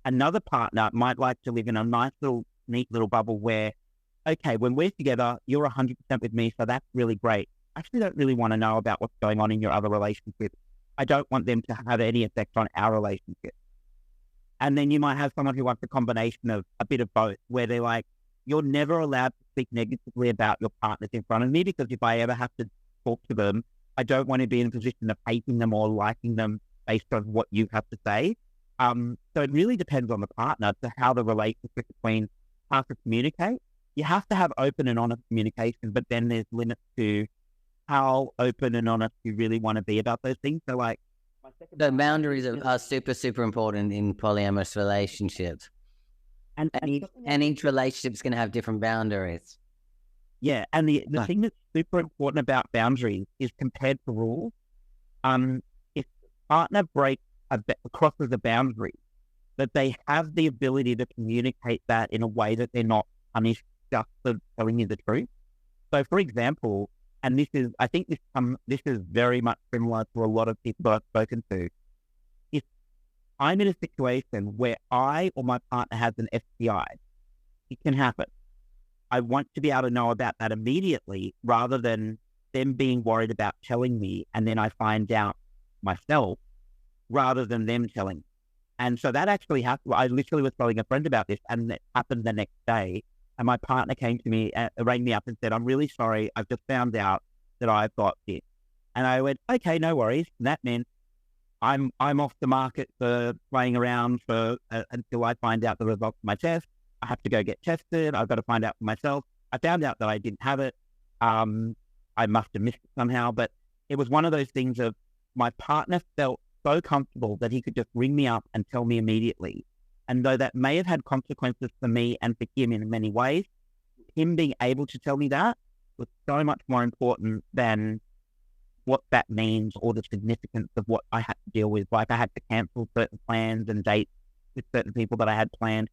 Another partner might like to live in a nice little, neat little bubble where, okay, when we're together, you're 100% with me, so that's really great. I actually don't really want to know about what's going on in your other relationship. I don't want them to have any effect on our relationship. And then you might have someone who wants a combination of a bit of both, where they're like, you're never allowed to speak negatively about your partners in front of me, because if I ever have to talk to them, I don't want to be in a position of hating them or liking them based on what you have to say. So it really depends on the partner to how the relationship between how to communicate. You have to have open and honest communication, but then there's limits to how open and honest you really want to be about those things. So like, the boundaries are super, super important in polyamorous relationships. And each relationship is going to have different boundaries. Yeah, and the thing that's super important about boundaries is compared to rules. If partner crosses a boundary, that they have the ability to communicate that in a way that they're not punished just for telling you the truth. So, for example, and I think this is very much similar to a lot of people that I've spoken to. If I'm in a situation where I or my partner has an STI, it can happen. I want to be able to know about that immediately, rather than them being worried about telling me and then I find out myself, rather than them telling me. And so that actually happened. I literally was telling a friend about this, and it happened the next day. And my partner came to me, rang me up and said, I'm really sorry, I've just found out that I've got this. And I went, okay, no worries. And that meant I'm off the market for playing around until I find out the results of my test. I have to go get tested. I've got to find out for myself. I found out that I didn't have it. I must have missed it somehow. But it was one of those things of my partner felt so comfortable that he could just ring me up and tell me immediately. And though that may have had consequences for me and for him in many ways, him being able to tell me that was so much more important than what that means or the significance of what I had to deal with. Like I had to cancel certain plans and dates with certain people that I had planned,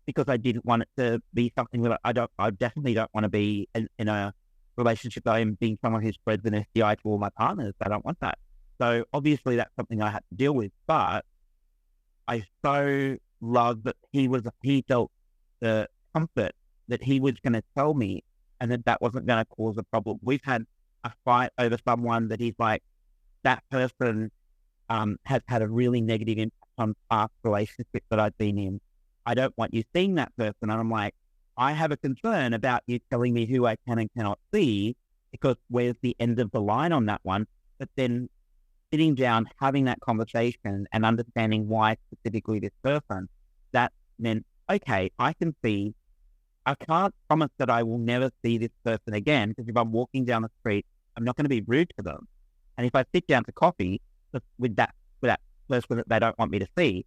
because I didn't want it to be something that I definitely don't want to be in a relationship that I'm being someone who spreads an STI to all my partners. I don't want that. So obviously that's something I had to deal with, but I so loved that he felt the comfort that he was going to tell me and that wasn't going to cause a problem. We've had a fight over someone that he's like, that person has had a really negative impact on past relationships that I've been in. I don't want you seeing that person. And I'm like, I have a concern about you telling me who I can and cannot see, because where's the end of the line on that one? But then sitting down, having that conversation and understanding why specifically this person, that meant, okay, I can't promise that I will never see this person again, because if I'm walking down the street, I'm not going to be rude to them. And if I sit down to coffee with that person that they don't want me to see,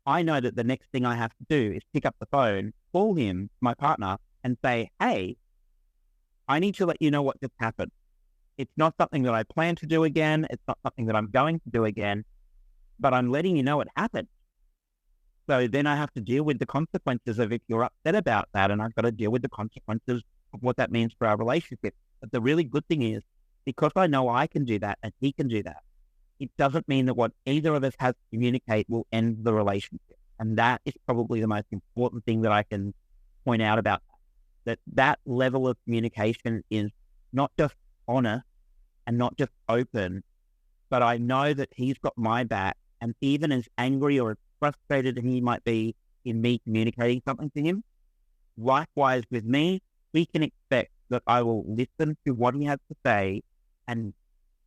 I know that the next thing I have to do is pick up the phone, call him, my partner, and say, hey, I need to let you know what just happened. It's not something that I plan to do again. It's not something that I'm going to do again, but I'm letting you know it happened. So then I have to deal with the consequences of if you're upset about that, and I've got to deal with the consequences of what that means for our relationship. But the really good thing is, because I know I can do that and he can do that, it doesn't mean that what either of us has to communicate will end the relationship. And that is probably the most important thing that I can point out about that level of communication is not just honest and not just open, but I know that he's got my back. And even as angry or as frustrated he might be in me communicating something to him, likewise with me, we can expect that I will listen to what he has to say and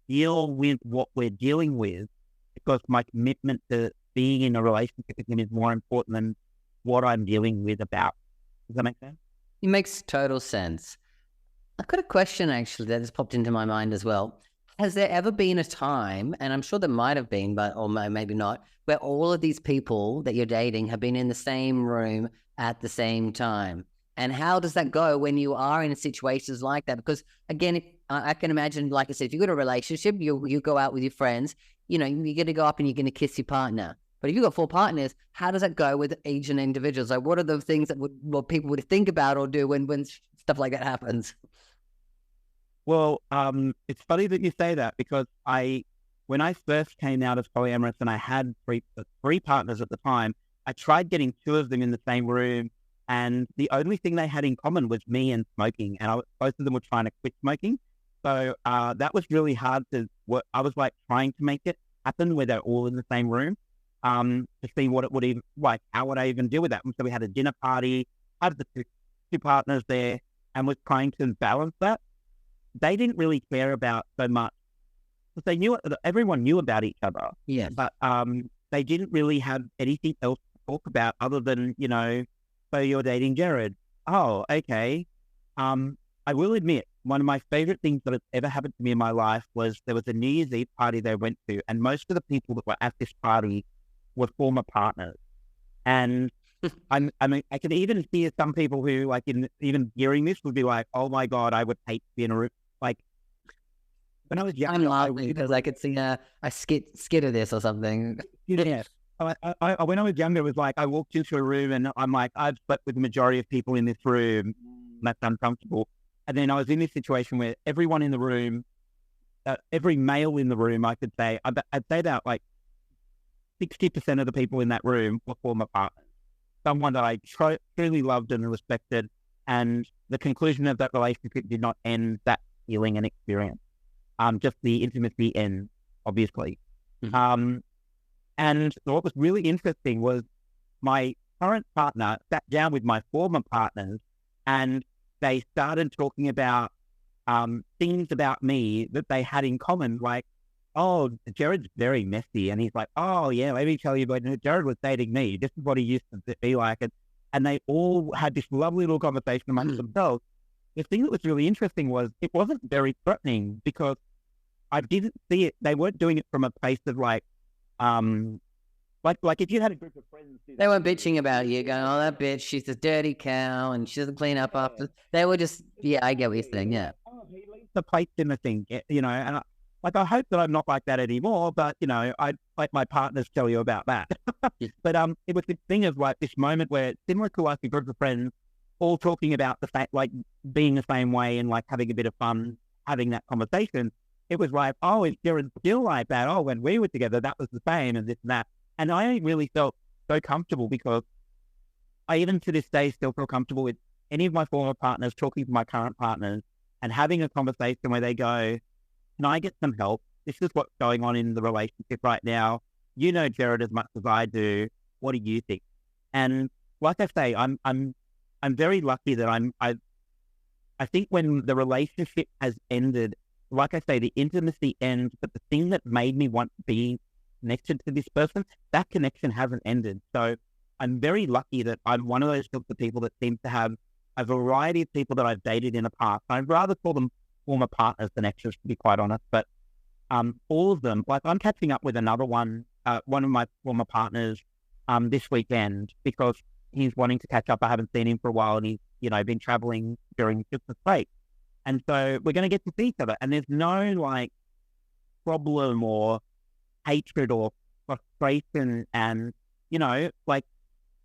deal with what we're dealing with, because my commitment to being in a relationship with him is more important than what I'm dealing with about. Does that make sense? It makes total sense. I've got a question actually that has popped into my mind as well. Has there ever been a time, and I'm sure there might have been, or maybe not, where all of these people that you're dating have been in the same room at the same time? And how does that go when you are in situations like that? Because again, I can imagine, like I said, if you've got a relationship, you go out with your friends, you're going to go up and you're going to kiss your partner. But if you've got 4 partners, how does that go with each and individuals? Like, what are the things that what people would think about or do when stuff like that happens? Well, it's funny that you say that, because when I first came out as polyamorous and I had three partners at the time, I tried getting 2 of them in the same room, and the only thing they had in common was me and smoking, and both of them were trying to quit smoking. So that was really hard to work. I was like trying to make it happen where they're all in the same room, to see what it would even, like, how would I even deal with that? And so we had a dinner party, I had the two partners there, and was trying to balance that. They didn't really care about so much, because they knew, everyone knew about each other. Yeah. But they didn't really have anything else to talk about other than, so you're dating Gerard. Oh, okay. I will admit, one of my favorite things that has ever happened to me in my life was there was a New Year's Eve party they went to, and most of the people that were at this party were former partners. And I mean, I can even hear some people who, like, even hearing this would be like, "Oh my God, I would hate to be in a room." Like, when I was young, I'm laughing because I could see a skit of this or something. Yeah. When I was younger, it was like I walked into a room and I'm like, I've slept with the majority of people in this room. That's uncomfortable. And then I was in this situation where everyone in the room, every male in the room, I could say, I'd say about like 60% of the people in that room were former partners. Someone that I truly loved and respected. And the conclusion of that relationship did not end that feeling and experience. Just the intimacy ends, obviously. Mm-hmm. And what was really interesting was my current partner sat down with my former partners, and they started talking about things about me that they had in common, like, oh, Gerard's very messy. And he's like, oh, yeah, let me tell you, but Gerard was dating me. This is what he used to be like. And they all had this lovely little conversation amongst themselves. The thing that was really interesting was it wasn't very threatening, because I didn't see it. They weren't doing it from a place of like if you had a group of friends. They weren't bitching about you, going, oh, that bitch, she's a dirty cow and she doesn't clean up after. They were just, yeah, I get what you're saying, yeah. Oh, he leaves the plates in the thing, and I hope that I'm not like that anymore, but, I'd let my partners tell you about that. But it was this thing of like this moment where, similar to like a group of friends, all talking about the fact, like being the same way and like having a bit of fun, having that conversation. It was like, oh, is Gerard still like that? Oh, when we were together, that was the same, and this and that. And I really felt so comfortable, because I even to this day still feel comfortable with any of my former partners talking to my current partners and having a conversation where they go, can I get some help? This is what's going on in the relationship right now. You know Gerard as much as I do. What do you think? And like I say, I'm very lucky that I think when the relationship has ended, like I say, the intimacy ends, but the thing that made me want to be connected to this person, that connection hasn't ended. So I'm very lucky that I'm one of those sorts of people that seems to have a variety of people that I've dated in the past. I'd rather call them former partners than exes, to be quite honest. But all of them, like I'm catching up with another one of my former partners this weekend, because he's wanting to catch up. I haven't seen him for a while, and he's been traveling during Christmas break. And so we're going to get to see each other. And there's no like problem or hatred or frustration. And, like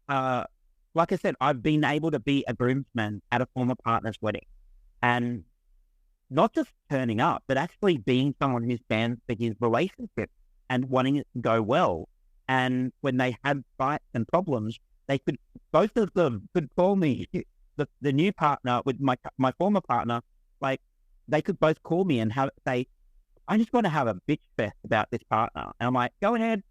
I said, I've been able to be a groomsman at a former partner's wedding, and not just turning up, but actually being someone who stands for his relationship and wanting it to go well. And when they had fights and problems, both of them could call me, the new partner with my former partner, like they could both call me and say, I just want to have a bitch fest about this partner. And I'm like, go ahead.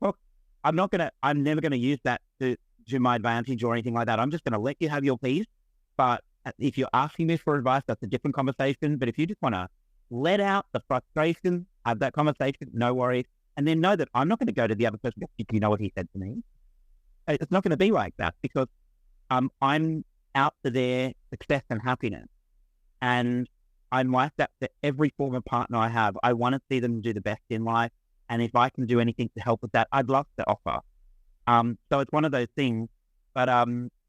Look, I'm never going to use that to my advantage or anything like that. I'm just going to let you have your piece. But if you're asking me for advice, that's a different conversation. But if you just want to let out the frustration, have that conversation, no worries. And then know that I'm not going to go to the other person, you know what he said to me. It's not going to be like that, because I'm out for their success and happiness. And I'm like that for every former partner I have. I want to see them do the best in life. And if I can do anything to help with that, I'd love to offer. So it's one of those things. But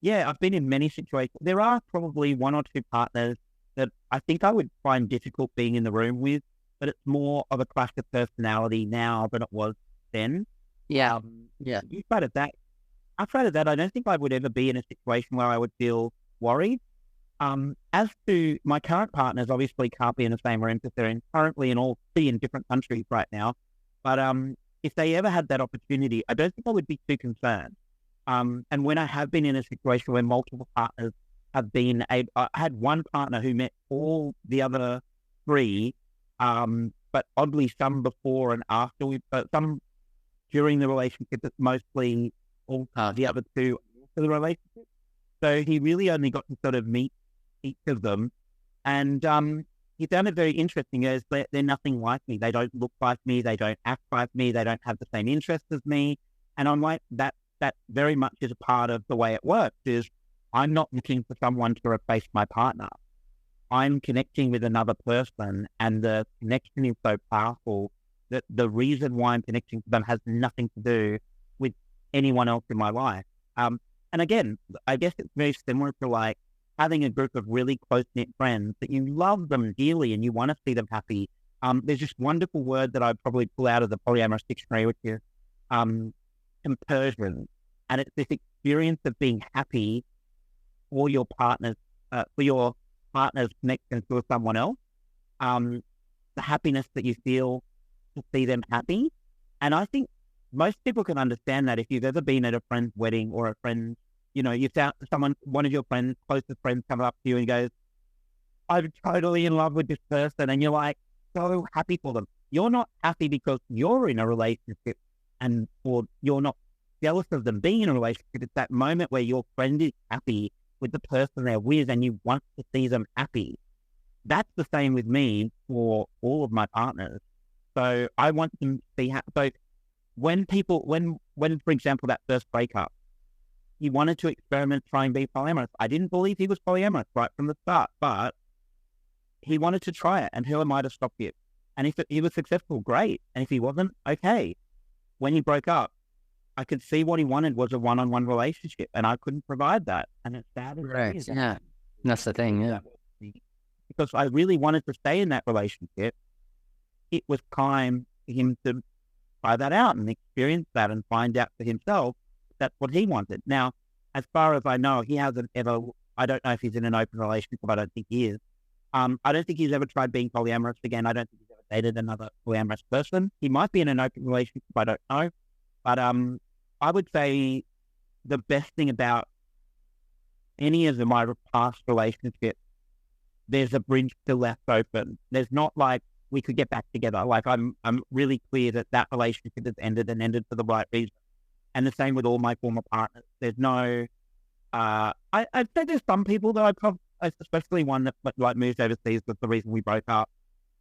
yeah, I've been in many situations. There are probably one or two partners that I think I would find difficult being in the room with, but it's more of a clash of personality now than it was then. Yeah. Outside of that, I don't think I would ever be in a situation where I would feel worried. As to my current partners, obviously can't be in the same room because they're currently in different countries right now. But if they ever had that opportunity, I don't think I would be too concerned. And when I have been in a situation where multiple partners have been, I had one partner who met all the other three, but oddly some before and after some during the relationship, it's mostly all the other two for the relationship. So he really only got to sort of meet each of them. And he found it very interesting as they're nothing like me. They don't look like me. They don't act like me. They don't have the same interests as me. And I'm like, that very much is a part of the way it works, is I'm not looking for someone to replace my partner. I'm connecting with another person, and the connection is so powerful that the reason why I'm connecting to them has nothing to do with anyone else in my life. And again, I guess it's very similar to like having a group of really close-knit friends that you love them dearly and you want to see them happy. There's this wonderful word that I probably pull out of the polyamorous dictionary, which is compersion. And it's this experience of being happy for your partner's connection to someone else. The happiness that you feel to see them happy. And I think most people can understand that if you've ever been at a friend's wedding or a friend's, you found one of your friends, closest friends, come up to you and goes, I'm totally in love with this person. And you're like, so happy for them. You're not happy because you're in a relationship or you're not jealous of them being in a relationship. It's that moment where your friend is happy with the person they're with and you want to see them happy. That's the same with me for all of my partners. So I want them to be happy. So when, for example, that first breakup, he wanted to experiment, try and be polyamorous. I didn't believe he was polyamorous right from the start, but he wanted to try it. And who am I to stop him? And if he was successful, great. And if he wasn't, okay. When he broke up, I could see what he wanted was a one-on-one relationship, and I couldn't provide that. And it's sad. Right. Yeah. That's the thing. Yeah. Because I really wanted to stay in that relationship. It was time for him to try that out and experience that and find out for himself that's what he wanted. Now, as far as I know, he hasn't ever, I don't know if he's in an open relationship, but I don't think he is. I don't think he's ever tried being polyamorous again. I don't think he's ever dated another polyamorous person. He might be in an open relationship, I don't know. But I would say the best thing about any of my past relationships, there's a bridge still left open. There's not like we could get back together. Like I'm really clear that relationship has ended and ended for the right reason. And the same with all my former partners. There's no, I'd say there's some people that especially one that like moved overseas was the reason we broke up.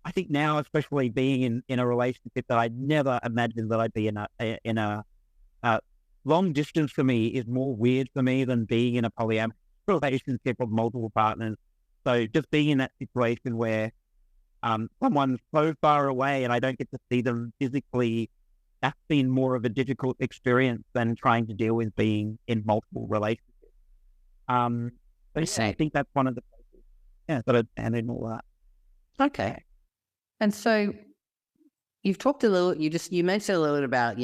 I think now, especially being in a relationship that I never imagined that I'd be in a long distance for me is more weird for me than being in a polyamorous relationship with multiple partners. So just being in that situation where someone's so far away and I don't get to see them physically, that's been more of a difficult experience than trying to deal with being in multiple relationships. But yeah, I think that's one of the places. Yeah, but and in all that. Okay. And so you've talked a little, you mentioned a little bit about,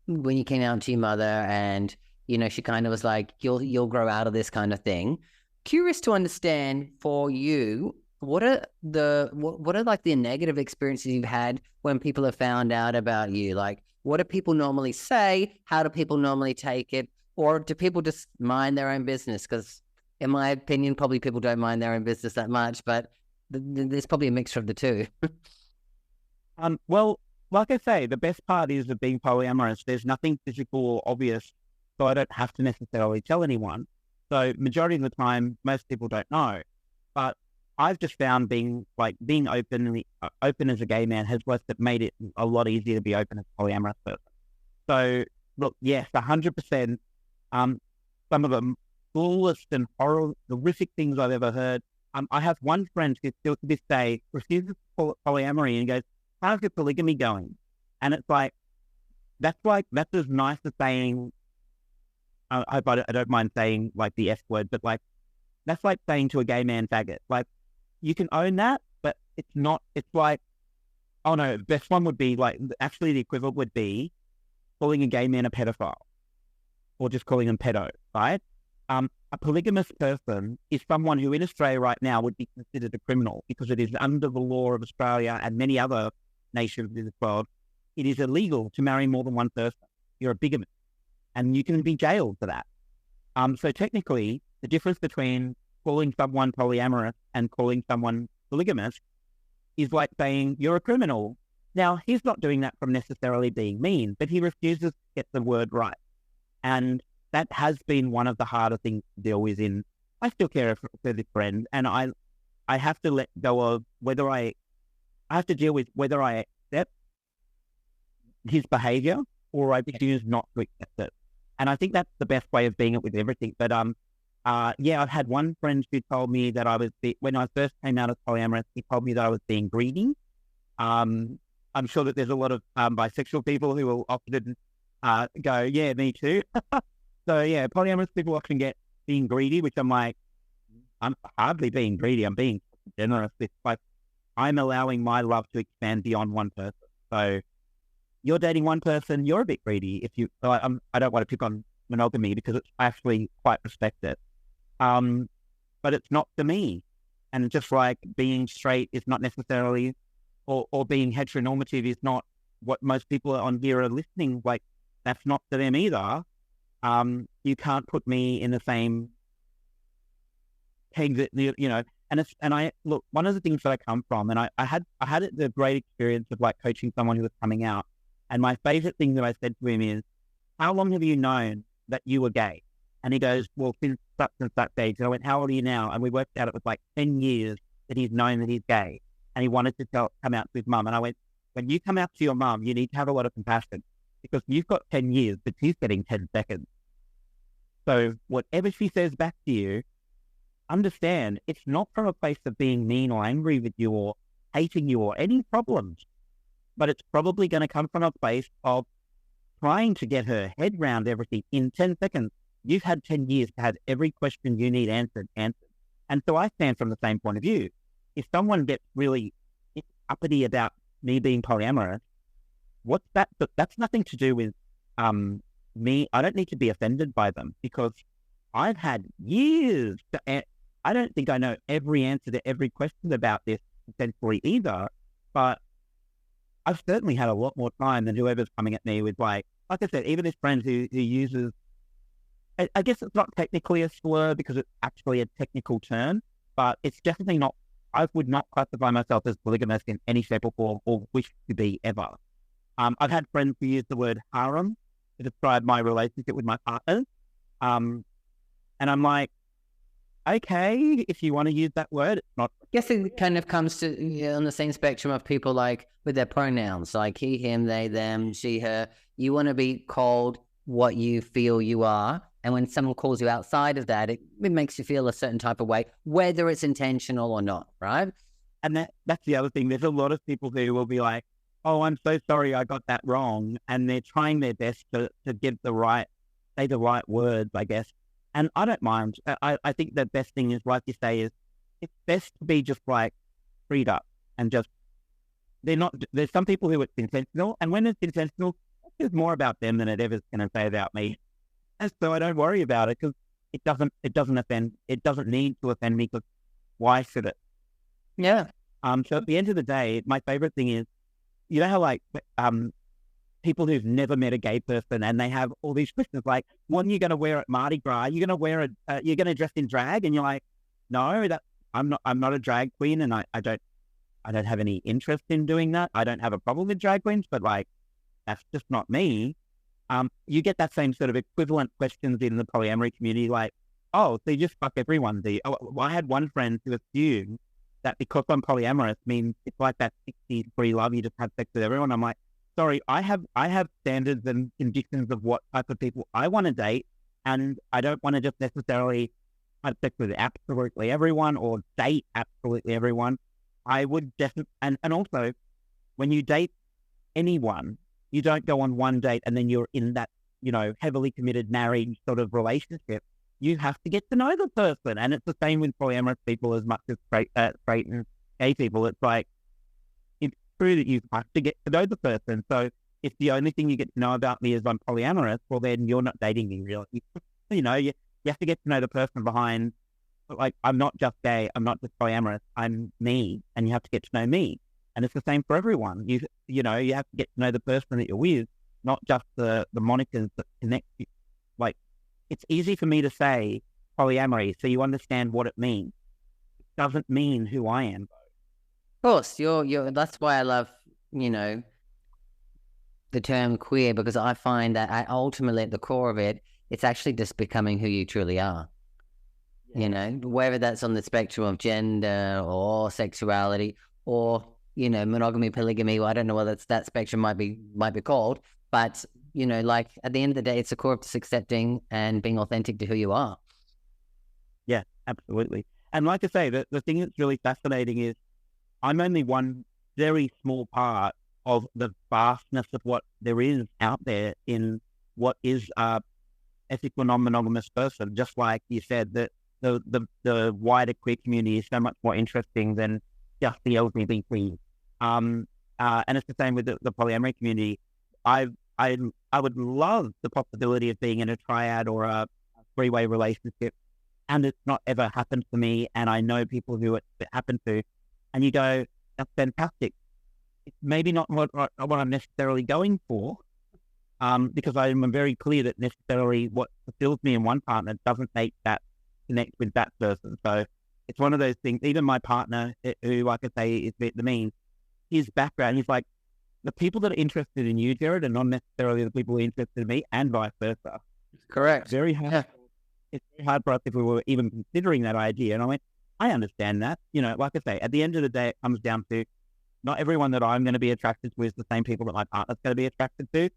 when you came out to your mother and, she kind of was like, you'll grow out of this kind of thing. Curious to understand for you, what are like the negative experiences you've had when people have found out about you? Like, what do people normally say? How do people normally take it? Or do people just mind their own business? Because in my opinion, probably people don't mind their own business that much, but there's probably a mixture of the two. Well, like I say, the best part is of being polyamorous. There's nothing physical or obvious, so I don't have to necessarily tell anyone. So majority of the time, most people don't know. But I've just found being open as a gay man has made it a lot easier to be open as a polyamorous person. So look, yes, 100%. Some of the coolest and horrific things I've ever heard. I have one friend who still to this day refuses to call it polyamory and goes, "How's your polygamy going?" And it's like, that's as nice as saying, I hope I don't mind saying like the F word, but like, that's like saying to a gay man faggot. Like, you can own that, but it's not, it's like, oh no, the best one would be like, actually the equivalent would be calling a gay man a pedophile or just calling him pedo, right? A polygamous person is someone who in Australia right now would be considered a criminal because it is under the law of Australia and many other nations in the world. It is illegal to marry more than one person. You're a bigamist and you can be jailed for that. So technically, the difference between calling someone polyamorous and calling someone polygamous is like saying you're a criminal. Now, he's not doing that from necessarily being mean, but he refuses to get the word right. And that has been one of the harder things to deal with I still care for this friend, and I have to let go of I have to deal with whether I accept his behavior or I choose not to accept it. And I think that's the best way of being it with everything. But yeah, I've had one friend who told me that when I first came out as polyamorous, he told me that I was being greedy. I'm sure that there's a lot of bisexual people who will often go, yeah, me too. So yeah, polyamorous people often get being greedy, which I'm like, I'm hardly being greedy. I'm being generous. It's like I'm allowing my love to expand beyond one person. So you're dating one person, you're a bit greedy. I don't want to pick on monogamy because I actually quite respect it. But it's not for me. And just like being straight is not necessarily, or being heteronormative is not what most people on here are listening. Like that's not for them either. You can't put me in the same peg that, and I look, one of the things that I come from, and I had the great experience of like coaching someone who was coming out. And my favorite thing that I said to him is, how long have you known that you were gay? And he goes, well, since such and such age. And I went, how old are you now? And we worked out it was like 10 years that he's known that he's gay. And he wanted to come out to his mum. And I went, when you come out to your mum, you need to have a lot of compassion because you've got 10 years, but she's getting 10 seconds. So whatever she says back to you, understand it's not from a place of being mean or angry with you or hating you or any problems, but it's probably going to come from a place of trying to get her head round everything in 10 seconds. You've had 10 years to have every question you need answered. And so I stand from the same point of view. If someone gets really uppity about me being polyamorous, what's that? But that's nothing to do with me. I don't need to be offended by them because I've had years I don't think I know every answer to every question about this potentially either, but I've certainly had a lot more time than whoever's coming at me with like I said, even this friend who uses, I guess it's not technically a slur because it's actually a technical term, but it's definitely not, I would not classify myself as polygamous in any shape or form or wish to be ever. I've had friends who use the word harem to describe my relationship with my partner. And I'm like, okay, if you want to use that word, it's not. I guess it kind of comes to on the same spectrum of people like with their pronouns, like he, him, they, them, she, her. You want to be called what you feel you are. And when someone calls you outside of that, it makes you feel a certain type of way, whether it's intentional or not, right? And that's the other thing. There's a lot of people who will be like, oh, I'm so sorry I got that wrong. And they're trying their best to give say the right words, I guess. And I don't mind. I think the best thing is, like you say, is it's best to be just like freed up and just, there's some people who it's intentional, and when it's intentional, it's more about them than it ever is going to say about me. And so I don't worry about it because it doesn't offend, it doesn't need to offend me, because why should it? Yeah. So at the end of the day, my favorite thing is, you know how like, people who've never met a gay person and they have all these questions like, what are you going to wear at Mardi Gras? You're going to wear you're going to dress in drag? And you're like, no, I'm not a drag queen, and I don't have any interest in doing that. I don't have a problem with drag queens, but like, that's just not me. You get that same sort of equivalent questions in the polyamory community, like, oh, so you just fuck everyone, do you? Oh, well, I had one friend who assumed that because I'm polyamorous means it's like that 60 free love, you just have sex with everyone. I'm like, sorry, I have standards and conditions of what type of people I want to date, and I don't want to just necessarily have sex with absolutely everyone or date absolutely everyone. I would definitely, and also, when you date anyone, you don't go on one date and then you're in that, heavily committed marriage sort of relationship. You have to get to know the person, and it's the same with polyamorous people as much as straight and gay people. It's like, it's true that you have to get to know the person. So if the only thing you get to know about me is I'm polyamorous, well, then you're not dating me, really. You have to get to know the person behind, like, I'm not just gay, I'm not just polyamorous, I'm me, and you have to get to know me. And it's the same for everyone. You have to get to know the person that you're with, not just the monikers that connect you. Like, it's easy for me to say polyamory, so you understand what it means. It doesn't mean who I am. Of course, you're. That's why I love, the term queer, because I find that ultimately at the core of it, it's actually just becoming who you truly are. Yeah. Whether that's on the spectrum of gender or sexuality or, monogamy, polygamy. Well, I don't know what that spectrum might be called, but, like at the end of the day, it's the core of just accepting and being authentic to who you are. Yeah, absolutely. And like I say, the thing that's really fascinating is I'm only one very small part of the vastness of what there is out there in what is a ethical non-monogamous person. Just like you said, that the wider queer community is so much more interesting than just the LGBT. And it's the same with the polyamory community. I would love the possibility of being in a triad or a three-way relationship, and it's not ever happened to me, and I know people who it happened to, and you go, that's fantastic. It's maybe not what I'm necessarily going for, because I am very clear that necessarily what fulfills me in one partner doesn't make that connect with that person. So it's one of those things. Even my partner, who, like I say, is Vietnamese, his background, he's like, the people that are interested in you, Gerard, are not necessarily the people who are interested in me, and vice versa. Correct. Very hard. Yeah. It's very hard for us if we were even considering that idea. And I went, I understand that. Like I say, at the end of the day, it comes down to not everyone that I'm going to be attracted to is the same people that my partner's going to be attracted to.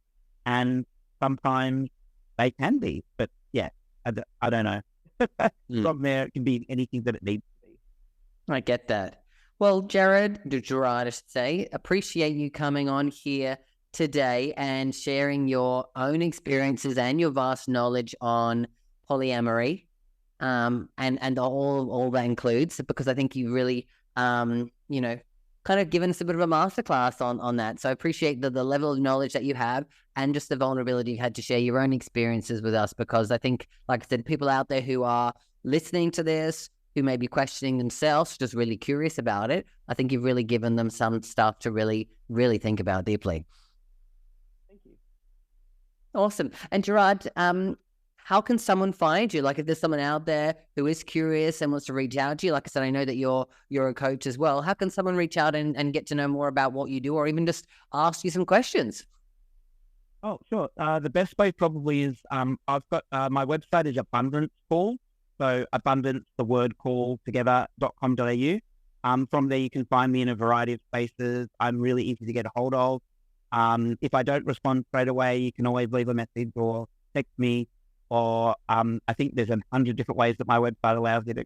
And sometimes they can be. But yeah, I don't know. From there, it can be anything that it needs to be. I get that. Well, Gerard, I should say, appreciate you coming on here today and sharing your own experiences and your vast knowledge on polyamory, and all that includes, because I think you really, kind of given us a bit of a masterclass on that. So I appreciate the level of knowledge that you have and just the vulnerability you had to share your own experiences with us, because I think, like I said, people out there who are listening to this, who may be questioning themselves, just really curious about it, I think you've really given them some stuff to really, really think about deeply. Thank you. Awesome. And Gerard, how can someone find you? Like, if there's someone out there who is curious and wants to reach out to you, like I said, I know that you're a coach as well. How can someone reach out and get to know more about what you do, or even just ask you some questions? Oh, sure. The best way probably is, I've got, my website is Abundance Call. So abundance, the word call together.com.au. From there, you can find me in a variety of spaces. I'm really easy to get a hold of. If I don't respond straight away, you can always leave a message or text me, or I think there's 100 different ways that my website allows you to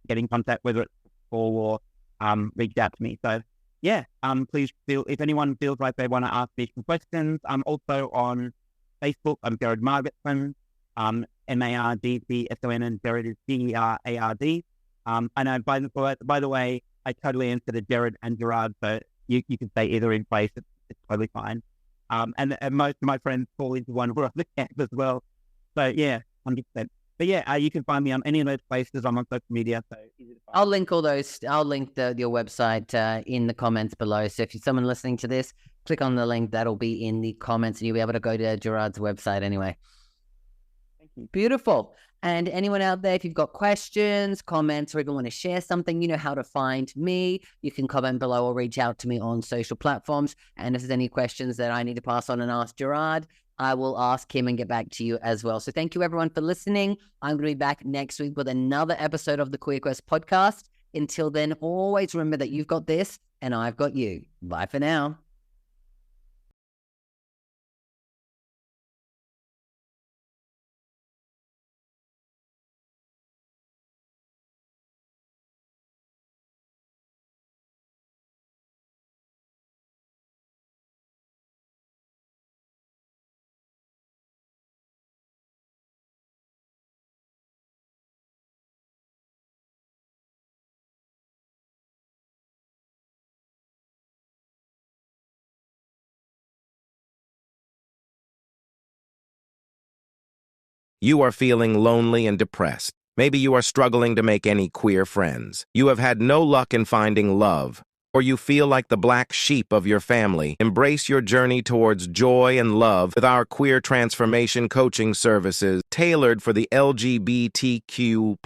get in contact, whether it's call or reach out to me. So yeah, please if anyone feels like they want to ask me some questions, I'm also on Facebook. I'm Gerard Margetson. Margtson, and Gerard is Gerard. And by the way, I totally answer to Jared and Gerard, so you can say either in place. It's totally fine. And most of my friends fall into one or other camp as well. So yeah, 100%. But yeah, you can find me on any of those places. I'm on social media, so easy to find. I'll link all those. I'll link your website in the comments below. So if you're someone listening to this, click on the link. That'll be in the comments, and you'll be able to go to Gerard's website anyway. Thank you. Beautiful. And anyone out there, if you've got questions, comments, or even want to share something, you know how to find me. You can comment below or reach out to me on social platforms. And if there's any questions that I need to pass on and ask Gerard, I will ask him and get back to you as well. So thank you, everyone, for listening. I'm going to be back next week with another episode of the Queer Quest podcast. Until then, always remember that you've got this and I've got you. Bye for now. You are feeling lonely and depressed. Maybe you are struggling to make any queer friends. You have had no luck in finding love, or you feel like the black sheep of your family. Embrace your journey towards joy and love with our queer transformation coaching services tailored for the LGBTQ+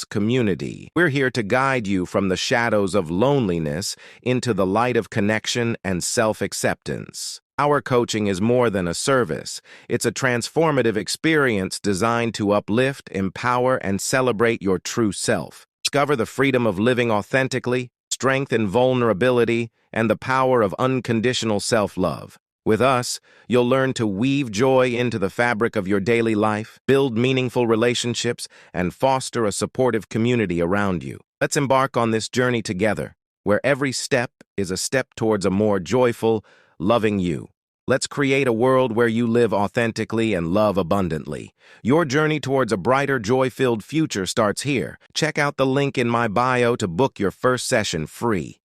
community. We're here to guide you from the shadows of loneliness into the light of connection and self-acceptance. Our coaching is more than a service. It's a transformative experience designed to uplift, empower, and celebrate your true self. Discover the freedom of living authentically, strength in vulnerability, and the power of unconditional self-love. With us, you'll learn to weave joy into the fabric of your daily life, build meaningful relationships, and foster a supportive community around you. Let's embark on this journey together, where every step is a step towards a more joyful, loving you. Let's create a world where you live authentically and love abundantly. Your journey towards a brighter, joy-filled future starts here. Check out the link in my bio to book your first session free.